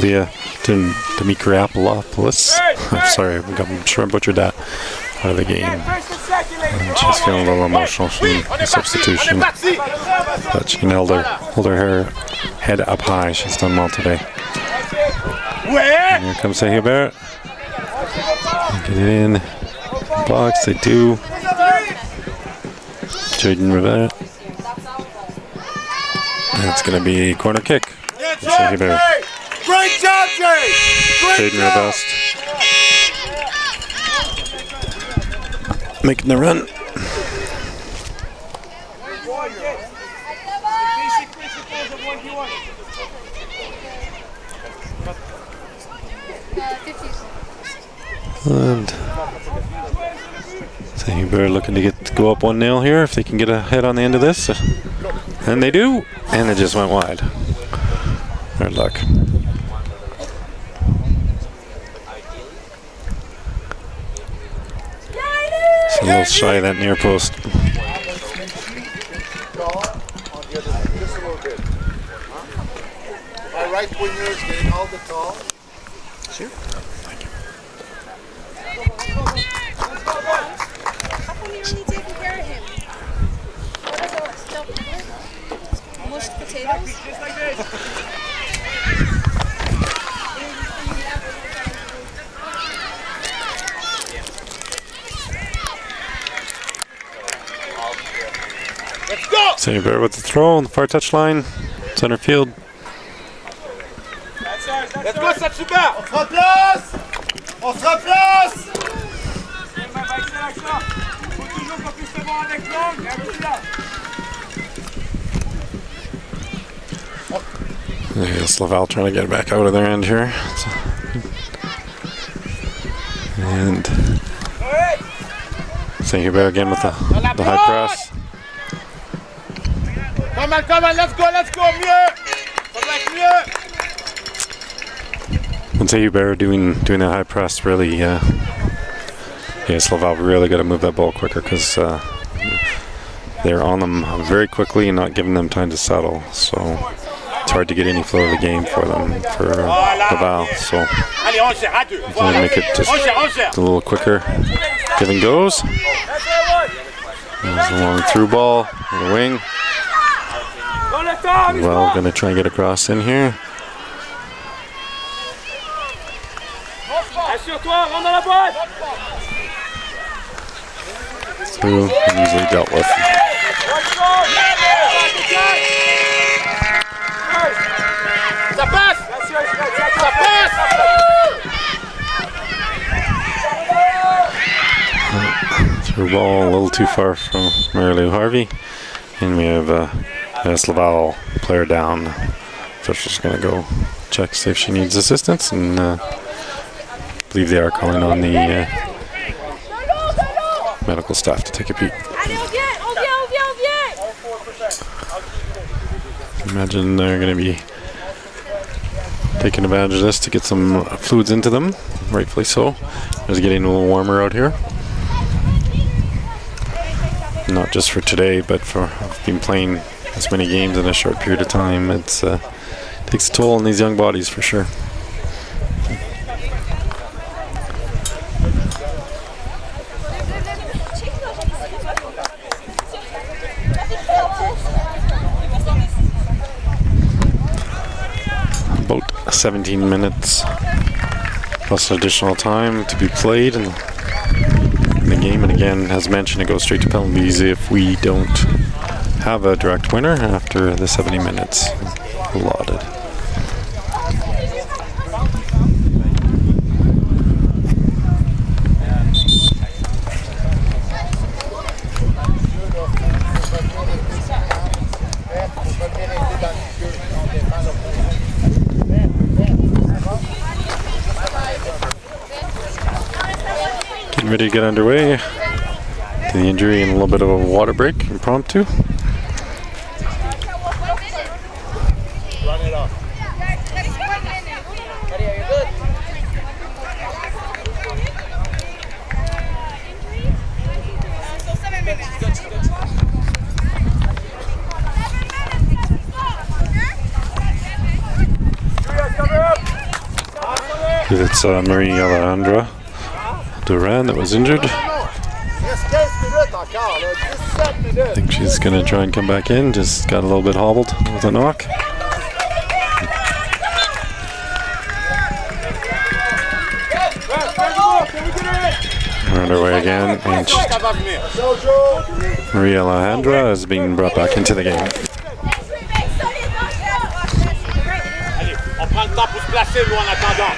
Leah Dimitriopoulos. I'm sorry, I'm sure I butchered that. Out of the game. And she's feeling a little emotional from the substitution, but she can hold her head up high. She's done well today. And here comes St-Hubert. Get it in. Box, they do. Jaden Rivera. And it's going to be a corner kick. St-Hubert. Great job, Jay! Jaden Rivera making the run. And St-Hubert looking to go up 1-0 here if they can get a head on the end of this. And they do. And it just went wide. Hard luck. It's a little shy of that near post. My right winger is getting all the call. Sure. Thank you. How come you're only taking care of him? What is it? Stuffed mushed potatoes? Just like this. Let's go! St-Hubert with the throw on the far touchline. Center field. Let's go, St-Hubert! On se replace! On se replace! Faut toujours qu'on puisse se voir avec l'angle, et un petit là. Yes, Laval trying to get back out of their end here. And St-Hubert again with the high press. Come on, let's go, mieux! Ça doit être mieux! When St-Hubert doing that high press, really, yes, Laval really got to move that ball quicker because they're on them very quickly and not giving them time to settle. So it's hard to get any flow of the game for them, for Laval. So to make it just a little quicker. Give and goes. There's a long through ball on the wing. Well, going to try and get across in here. Through and easily dealt with. Ça passe! Ça passe! Through ball a little too far from Marilou Harvey. And we have a Laval player down. Official's going to go check, see if she needs assistance, and I believe they are calling on the medical staff to take a peek. Imagine they're going to be taking advantage of this to get some fluids into them, rightfully so. It's getting a little warmer out here. Not just for today, but for I've been playing as many games in a short period of time. It's takes a toll on these young bodies for sure. About 17 minutes plus additional time to be played in the game, and again, as mentioned, it goes straight to penalties if we don't have a direct winner after the 70 minutes allotted. Getting ready to get underway. The injury and a little bit of a water break, impromptu. It's Marie Alejandra Duran that was injured. I think she's going to try and come back in. Just got a little bit hobbled with a knock. We're underway again, and Maria Alejandra has been brought back into the game. On prend le temps pour se placer, nous, en attendant.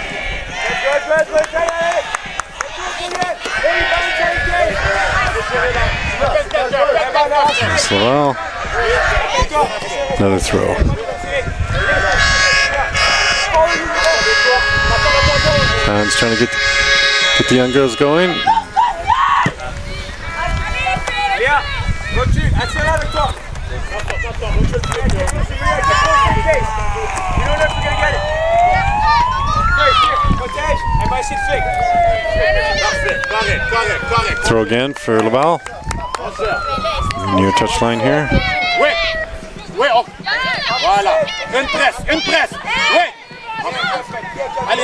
That's Laval. Another throw. Han's trying to get the young girls going. Léa, continue, accélère avec toi. Elle va essayer de faire. Throw again for Laval. Near touchline here. Oui, oui, voilà. Une presse, oui. Allez,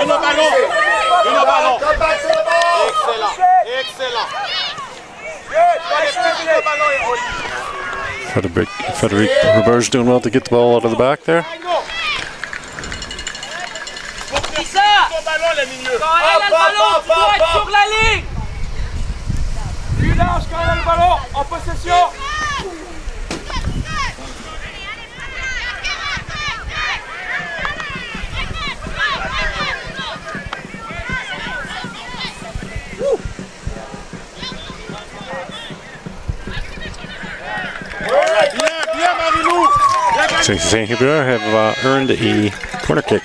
une au ballon. Excellent. Frederic Roberge doing well to get the ball out of the back there. Quand elle a le ballon, tu dois être sur la ligne. Plus large quand elle a le ballon, en possession. St-Hubert have earned a corner kick.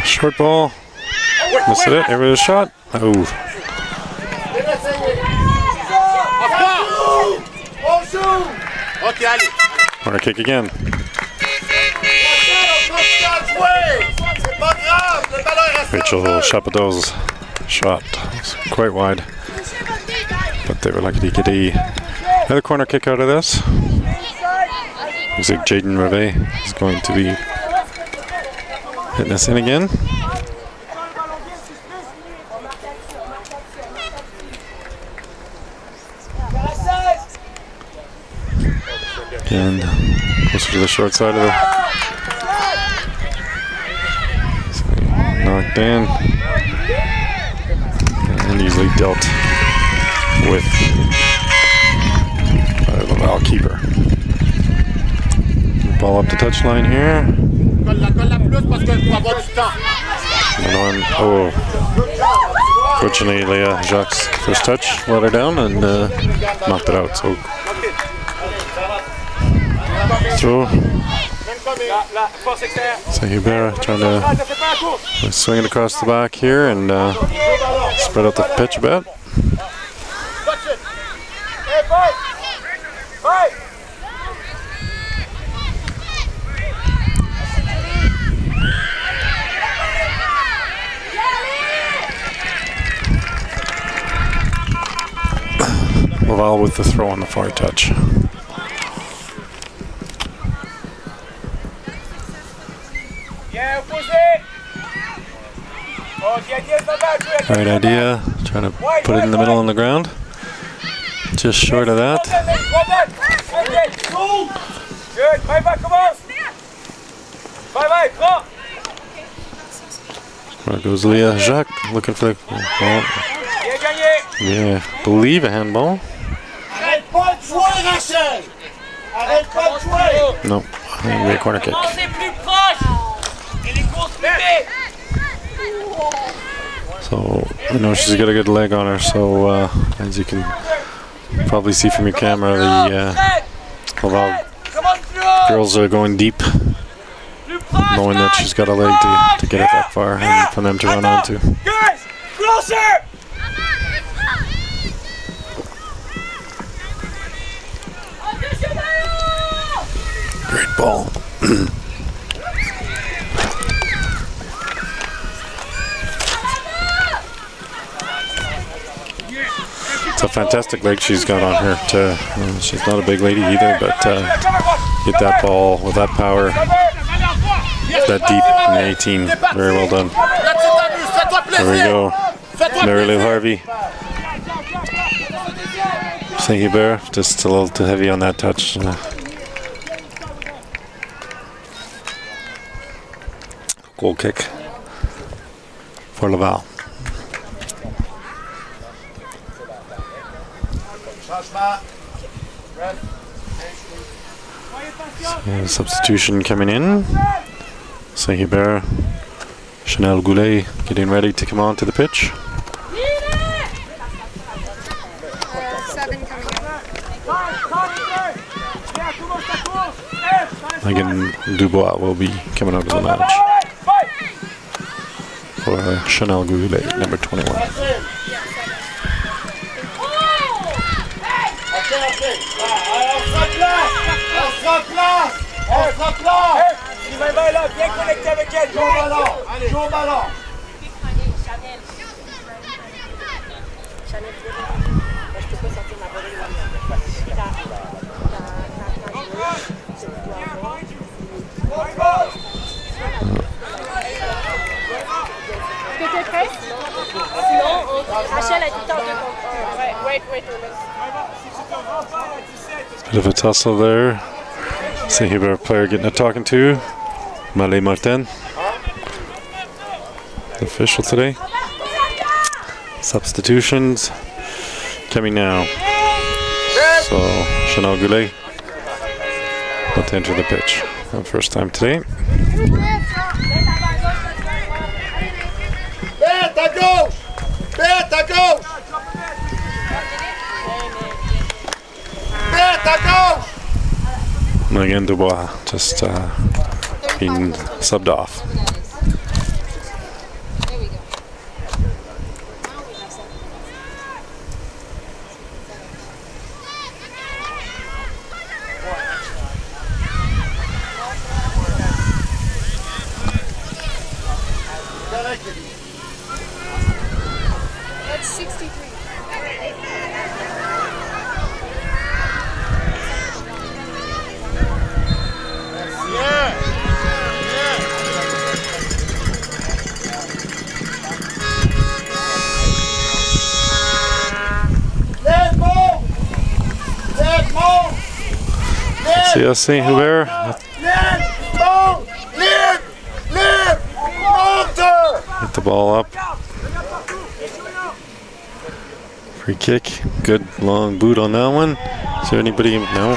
Short ball. Missed it. There was a shot. Oh. Corner kick again. Rachel Chapadot's shot was quite wide, but they were lucky to get another corner kick out of this. Looks like Jaden Reve is going to be hitting this in again. And closer to the short side of the knocked in and easily dealt with by the Laval keeper. Ball up the touchline here. Fortunately, Leah Jacques' first touch let her down and knocked it out. So throw. St-Hubert trying to swing it across the back here and spread out the pitch a bit. Laval with the throw on the far touch. Right idea, trying to put it in the middle on the ground. Just short of that. There goes Leah Jacques looking for the ball. Yeah, believe a handball. Nope, I think it'll be a corner kick. So, you know, she's got a good leg on her, so as you can probably see from your camera, the Laval girls are going deep, knowing that she's got a leg to get it that far and for them to run onto. Guys, closer! Great ball. It's a fantastic leg she's got on her. She's not a big lady either, but get that ball with that power, that deep in the 18. Very well done. There we go. Mary-Lou Harvey. St-Hubert, just a little too heavy on that touch. Goal kick for Laval. So, substitution coming in. St-Hubert, Chanel Goulet getting ready to come on to the pitch. 7 coming up. Megan Dubois will be coming out of the match for Chanel Goulet, number 21. Sylvain est là, bien connecté avec elle. Joue au ballon. Joue au ballon. T'étais prêt? Sinon, Rachel a dit tant de wait. Bit of a tussle there. St-Hubert player getting a talking to. Malé Martin, the official today. Substitutions coming now. So Chanel Goulet about to enter the pitch for the first time today. Bête à gauche. Bête à gauche. Bête à gauche. And again, Dubois just being subbed off. There we go. That's 63. See us, St-Hubert. Get the ball up. Free kick. Good long boot on that one. Is there anybody? No.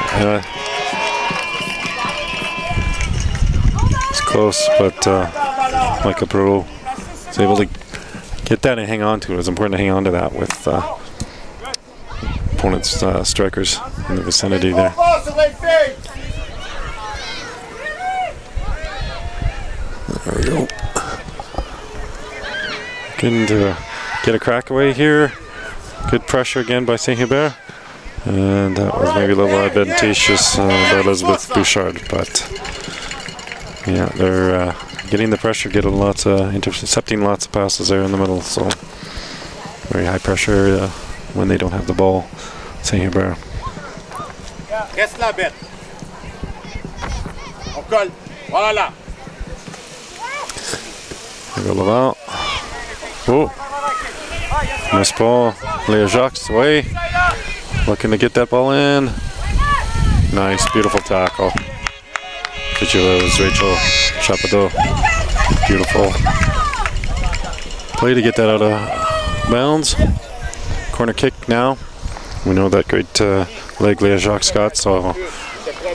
It's close, but Michael Perot is able to get that and hang on to it. It's important to hang on to that with opponent's strikers in the vicinity there. There we go. Looking to get a crack away here. Good pressure again by St-Hubert. And that was maybe a little advantageous by Elizabeth Bouchard. But yeah, they're getting the pressure, getting lots of intercepting lots of passes there in the middle. So very high pressure when they don't have the ball. St-Hubert. Reste la bête. On colle. Voilà. There go Laval. Oh. Nice ball. Léa Jacques away. Looking to get that ball in. Nice, beautiful tackle. It was Rachel Chapadot. Beautiful play to get that out of bounds. Corner kick now. We know that great leg Léa Jacques got, so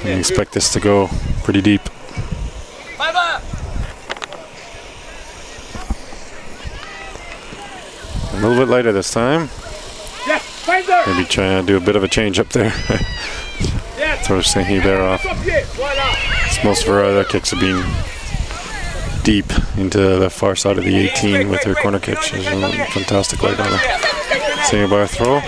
we expect this to go pretty deep. A little bit lighter this time. Maybe trying to do a bit of a change up there. Throw St-Hubert off. Most of her other kicks have been deep into the far side of the 18 with her corner kick. She's a fantastic leg on her. St-Hubert throw.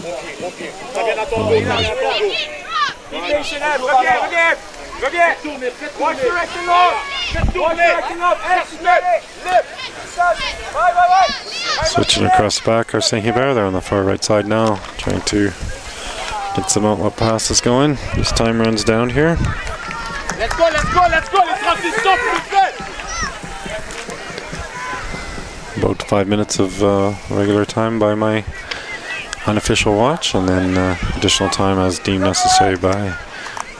Très bien dans ton dos, très bien dans ton dos. Be patient, Ed. Reviens. Watch direction off. Watch direction off. Ed, lip. Switching across the back, our St-Hubert. They're on the far right side now, trying to get some outlet passes going. As time runs down here. Let's go. Les transitions, plus vite. About 5 minutes of regular time by my unofficial watch, and then additional time as deemed necessary by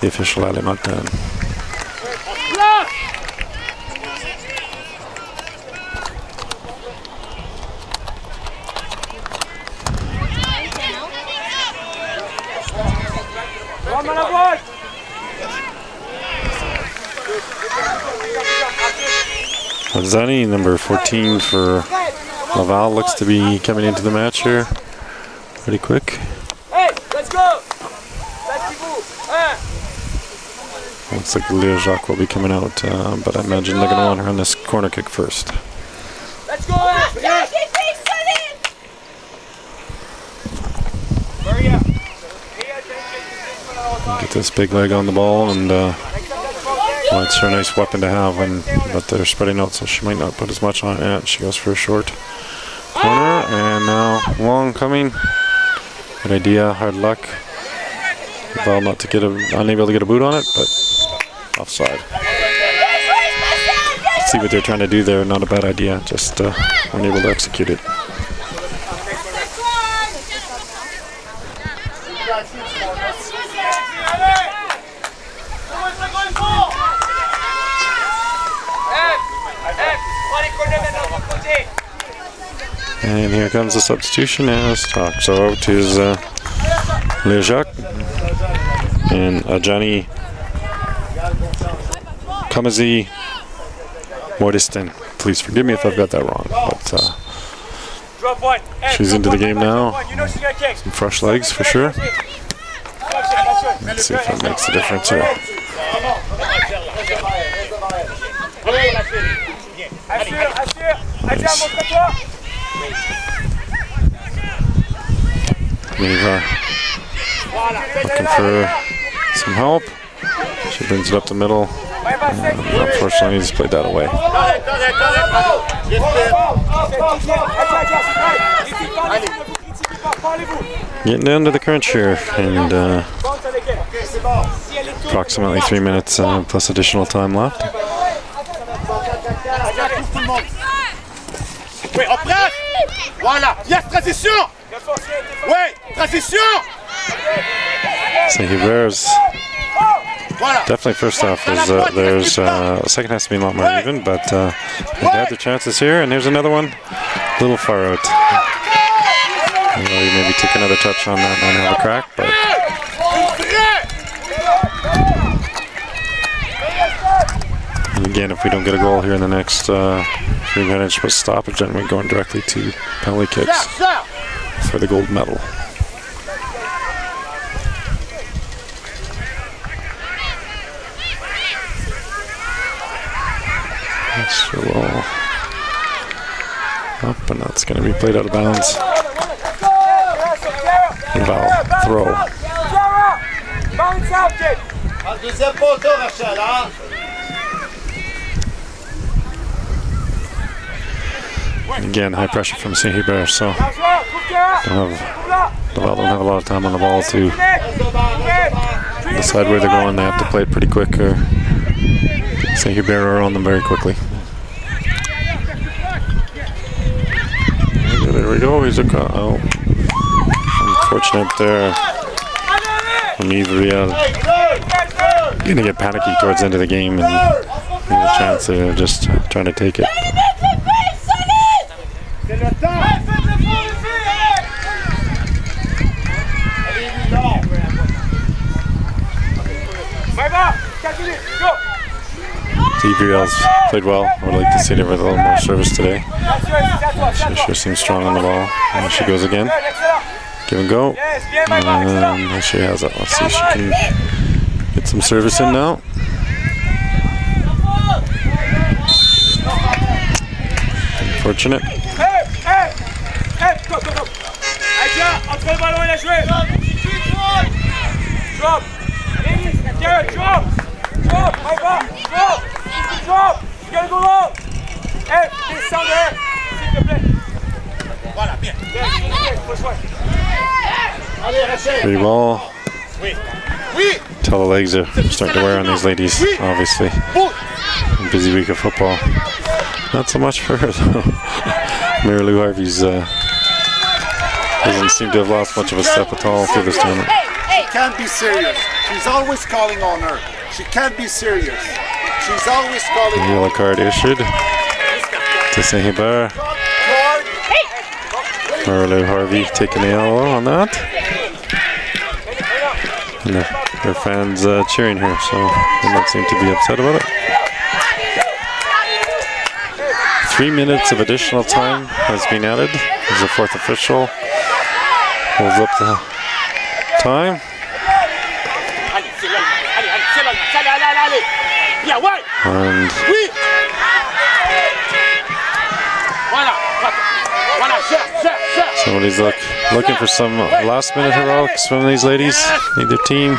the official at Moncton. Zani, number 14 for Laval, looks to be coming into the match here pretty quick. Hey, let's go! Looks like Leah Jacques will be coming out, but I imagine they're going to want her on this corner kick first. Let's go! Get this big leg on the ball, and well, it's her nice weapon to have but they're spreading out, so she might not put as much on it. And she goes for a short corner, and now long coming. Good idea, hard luck. Well, not to get unable to get a boot on it, but offside. See what they're trying to do there. Not a bad idea, just weren't able to execute it. And here comes the substitution as talked. So out is Leah Jacques and Ajani Kamazi Modestin. Please forgive me if I've got that wrong, but she's into the game now. Some fresh legs for sure. Let's see if that makes a difference here. Nice. Neva looking for some help. She brings it up the middle. Unfortunately, he's played that away. Getting down to the crunch here, and approximately 3 minutes plus additional time left. Oui, on presse. Voilà. Yes, transition. Oui, transition. St-Hubert's definitely first half is there's second has to be a lot more even, but they've had the chances here, and there's another one, a little far out. Maybe take another touch on that and have a crack, but and again, if we don't get a goal here in the next 3 minutes with stoppage, then we're going directly to penalty kicks for the gold medal. That's a little up, and that's going to be played out of bounds. Laval throw. And again, high pressure from St-Hubert, so Laval don't have a lot of time on the ball to decide where they're going. They have to play it pretty quick, or St-Hubert are on them very quickly. There we go. He's unfortunate there. Ivriel going to get panicky towards the end of the game, and a chance of just trying to take it. Ivriel's played well. I would like to see her with a little more service today. She sure seems strong on the ball. And she goes again. Give and go. And there she has it. Let's see if she can get some service in now. Unfortunate. Montre le ballon, il a joué. Drop. Garrett, drop. Drop. My ball. Drop. Drop. You gotta go long. Hey, descends derrière, s'il te plaît. Voilà, bien. Free ball. Oui. Oui. Tell the legs are starting to wear on these ladies, obviously. Busy week of football. Not so much for her, though. Mary Lou Harvey's doesn't seem to have lost much of a step at all through this tournament. She can't be serious. She's always calling on her. She can't be serious. She's always calling on her. Yellow card issued to St-Hubert. Mary Lou Harvey taking the yellow on that. And her fans cheering her, so they don't seem to be upset about it. 3 minutes of additional time has been added as the fourth official holds up the time. And somebody's looking for some last minute heroics from these ladies. Neither team.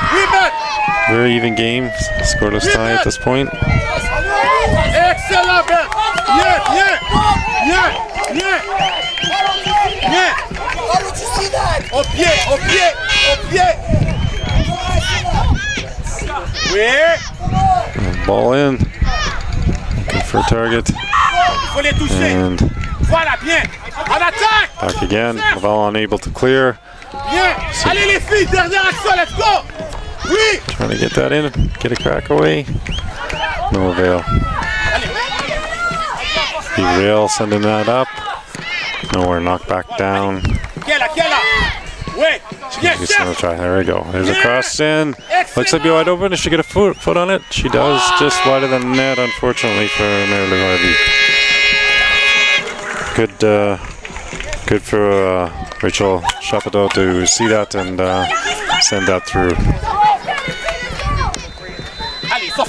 Very even game. Scoreless tie at this point. Excellent, Ben. Au pied. Oui. Ball in. Looking for a target. And Voilà, bien. En attaque. back again. Laval unable to clear. Bien. Allez les filles, dernière action, let's go. Oui. Trying to get that in. Get a crack away. No avail. Real sending that up. Nowhere, knocked back down. Bien là. Oui. Bien, Just another try. There we go. There's a cross in. Looks like be wide open. Does she get a foot on it? She does. Just wider than the net, unfortunately, for Mary Lou Harvey. Good for Rachel Chapadot to see that and send that through. Allez, ils sont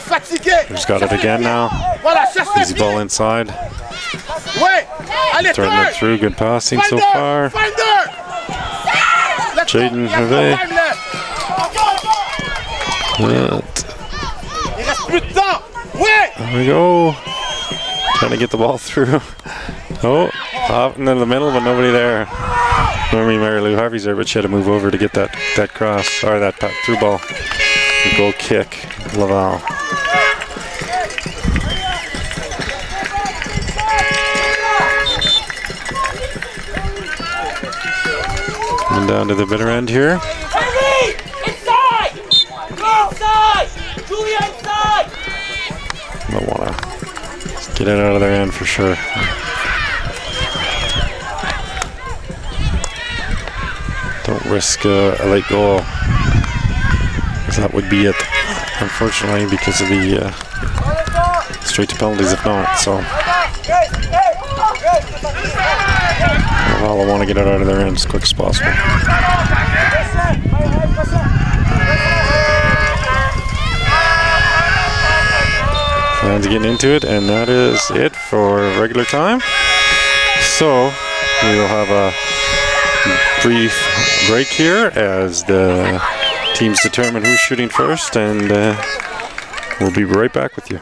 fatigués. Who's got it again now? Voilà, cherchez Easy ball inside. Ouais. Allez, Throwing it through. Good passing so far. Jaden Hervé. Il reste plus de temps. Ouais. There we go. Trying to get the ball through. Oh, off in the middle, but nobody there. Normally Mary Lou Harvey's there, but she had to move over to get that cross, or that through ball. The goal kick, Laval. Coming down to the bitter end here. Inside! Inside! Julia, inside! Don't want to get it out of their end for sure. Don't risk a late goal, because that would be it, unfortunately, because of the straight to penalties if not. So Laval want to get it out of their end as quick as possible. Fans getting into it, and that is it for regular time. So we will have a brief break here as the teams determine who's shooting first, and we'll be right back with you.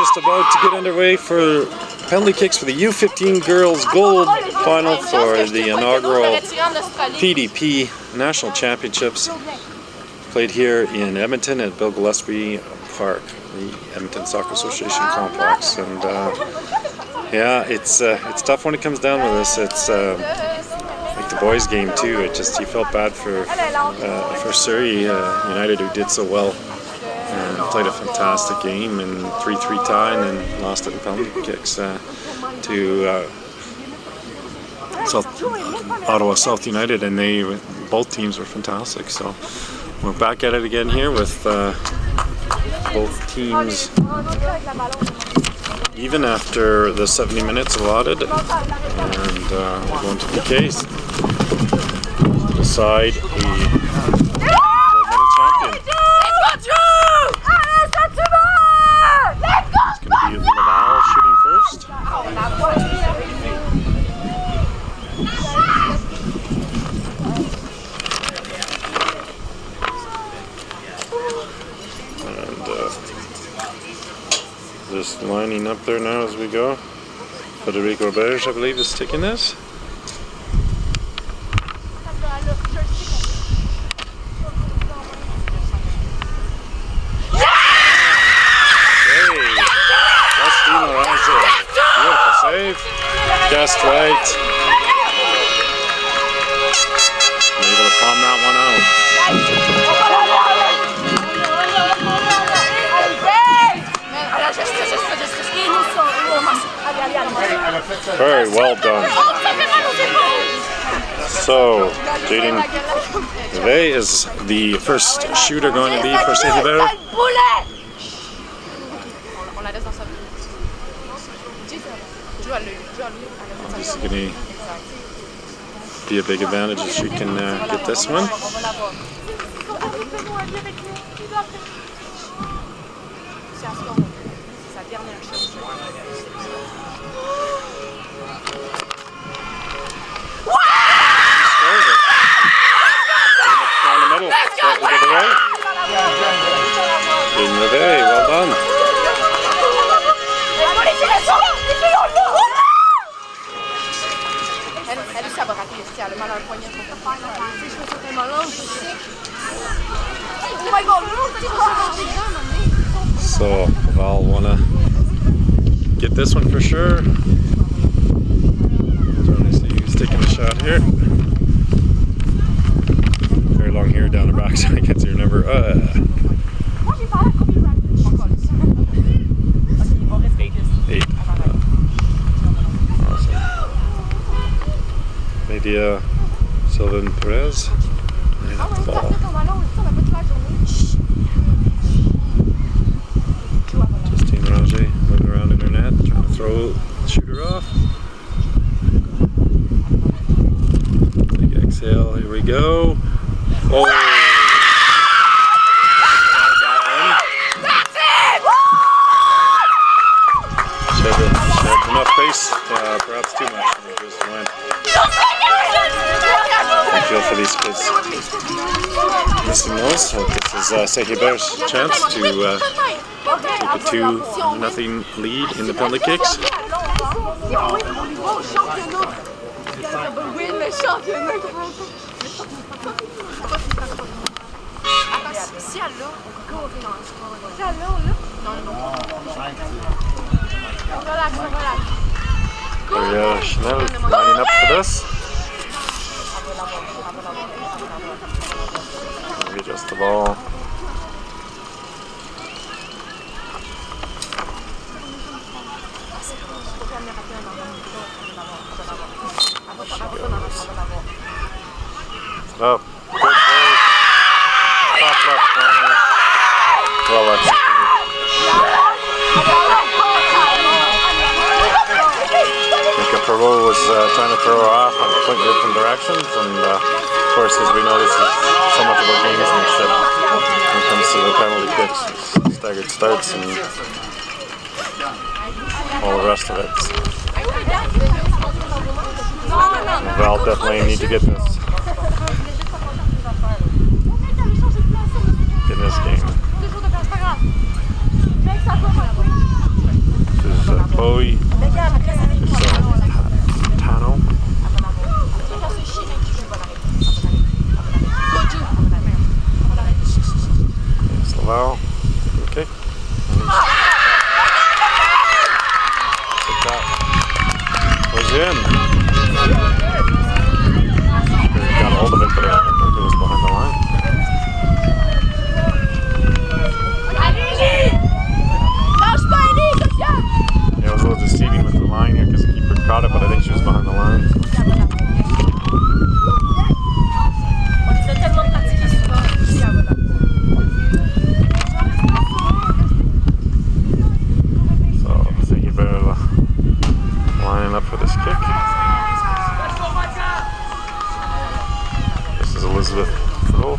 just about to get underway for penalty kicks for the U-15 girls gold final for the inaugural PDP National Championships, played here in Edmonton at Bill Gillespie Park, the Edmonton Soccer Association complex. And yeah, it's tough when it comes down to this. It's like the boys' game too. It just, you felt bad for Surrey United, who did so well and played a fantastic game in 3-3 tie, and then lost it in penalty kicks to Ottawa South United, and both teams were fantastic. So we're back at it again here with both teams even after the 70 minutes allotted, and we're going to PKs to decide a gold medal champion. It's going to be Laval shooting first. Just lining up there now as we go. Federico Berge, I believe, is taking this. Hey, that's Dean Lorenzo. Beautiful save. Just right. Able to palm that one out. Very well done. So, Jaden Vey is the first shooter going to be for St-Hubert. This is going to be a big advantage if she can get this one. Well done. So Laval wanna get this one for sure. Trying to see who's taking the shot here. Very long hair down her back, so I can't see her number. 8. Awesome. Media Sylvain Perez. And the ball. Justine Ranger moving around in her net, trying to throw the shooter off. Big exhale, here we go. Oh! Enough pace, perhaps too much. Just went. I feel for these kids missing those. So this is St-Hubert's chance to take a 2-0 lead in the penalty kicks. Chanel lining up for this. Readjust the ball. Up. Good play. Top left corner. Well executed. Perot was trying to throw her off on completely different directions, and of course, as we know, this is so much about gamesmanship when it comes to the penalty kicks, staggered starts, and all the rest of it. Val definitely need to get this game. Bowie. Tano. There's Laval. Okay. Take that. Was in. Got a hold of it, but it was behind the line. Yeah, it was a little deceiving with the line here because the keeper caught it, but I think she was behind the line. So, St-Hubert lining up for this kick. This is Elizabeth Frill.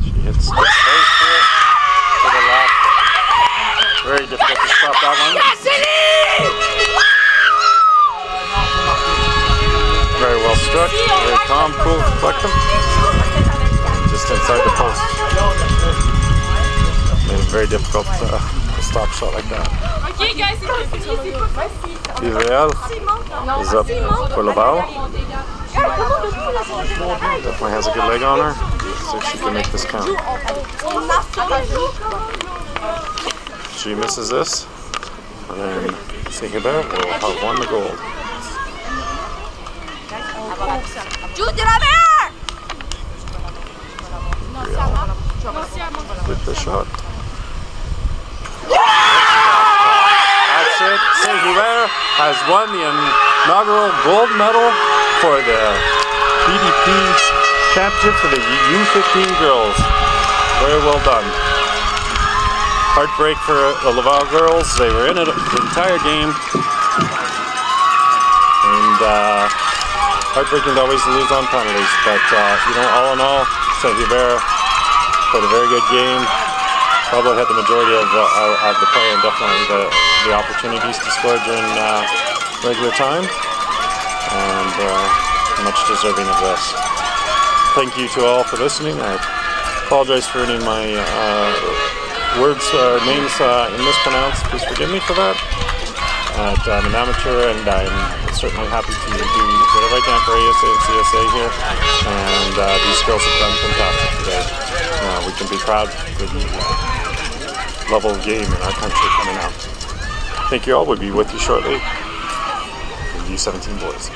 She hits the post here to the left. Very difficult to stop that one. Very well struck. Very calm, cool, collective. Just inside the post. Made it very difficult to stop shot like that. Okay, guys, L'Idéal is up for Laval. Definitely has a good leg on her. See if she can make this count. She misses this, and then St-Hubert will have won the gold. With the shot. That's it. St-Hubert has won the inaugural gold medal for the PDP championship for the U-15 girls. Very well done. Heartbreak for the Laval girls. They were in it the entire game. And heartbreaking to always lose on penalties. But, you know, all in all, St-Hubert played a very good game. Probably had the majority of the play and definitely the opportunities to score during regular time. And much deserving of this. Thank you to all for listening. I apologize for any of my words or names mispronounced. Please forgive me for that. I'm an amateur, and I'm certainly happy to do whatever I can for ASA and CSA here. And these girls have done fantastic today. We can be proud for the level of game in our country coming out. Thank you all. We'll be with you shortly. The U-17 boys.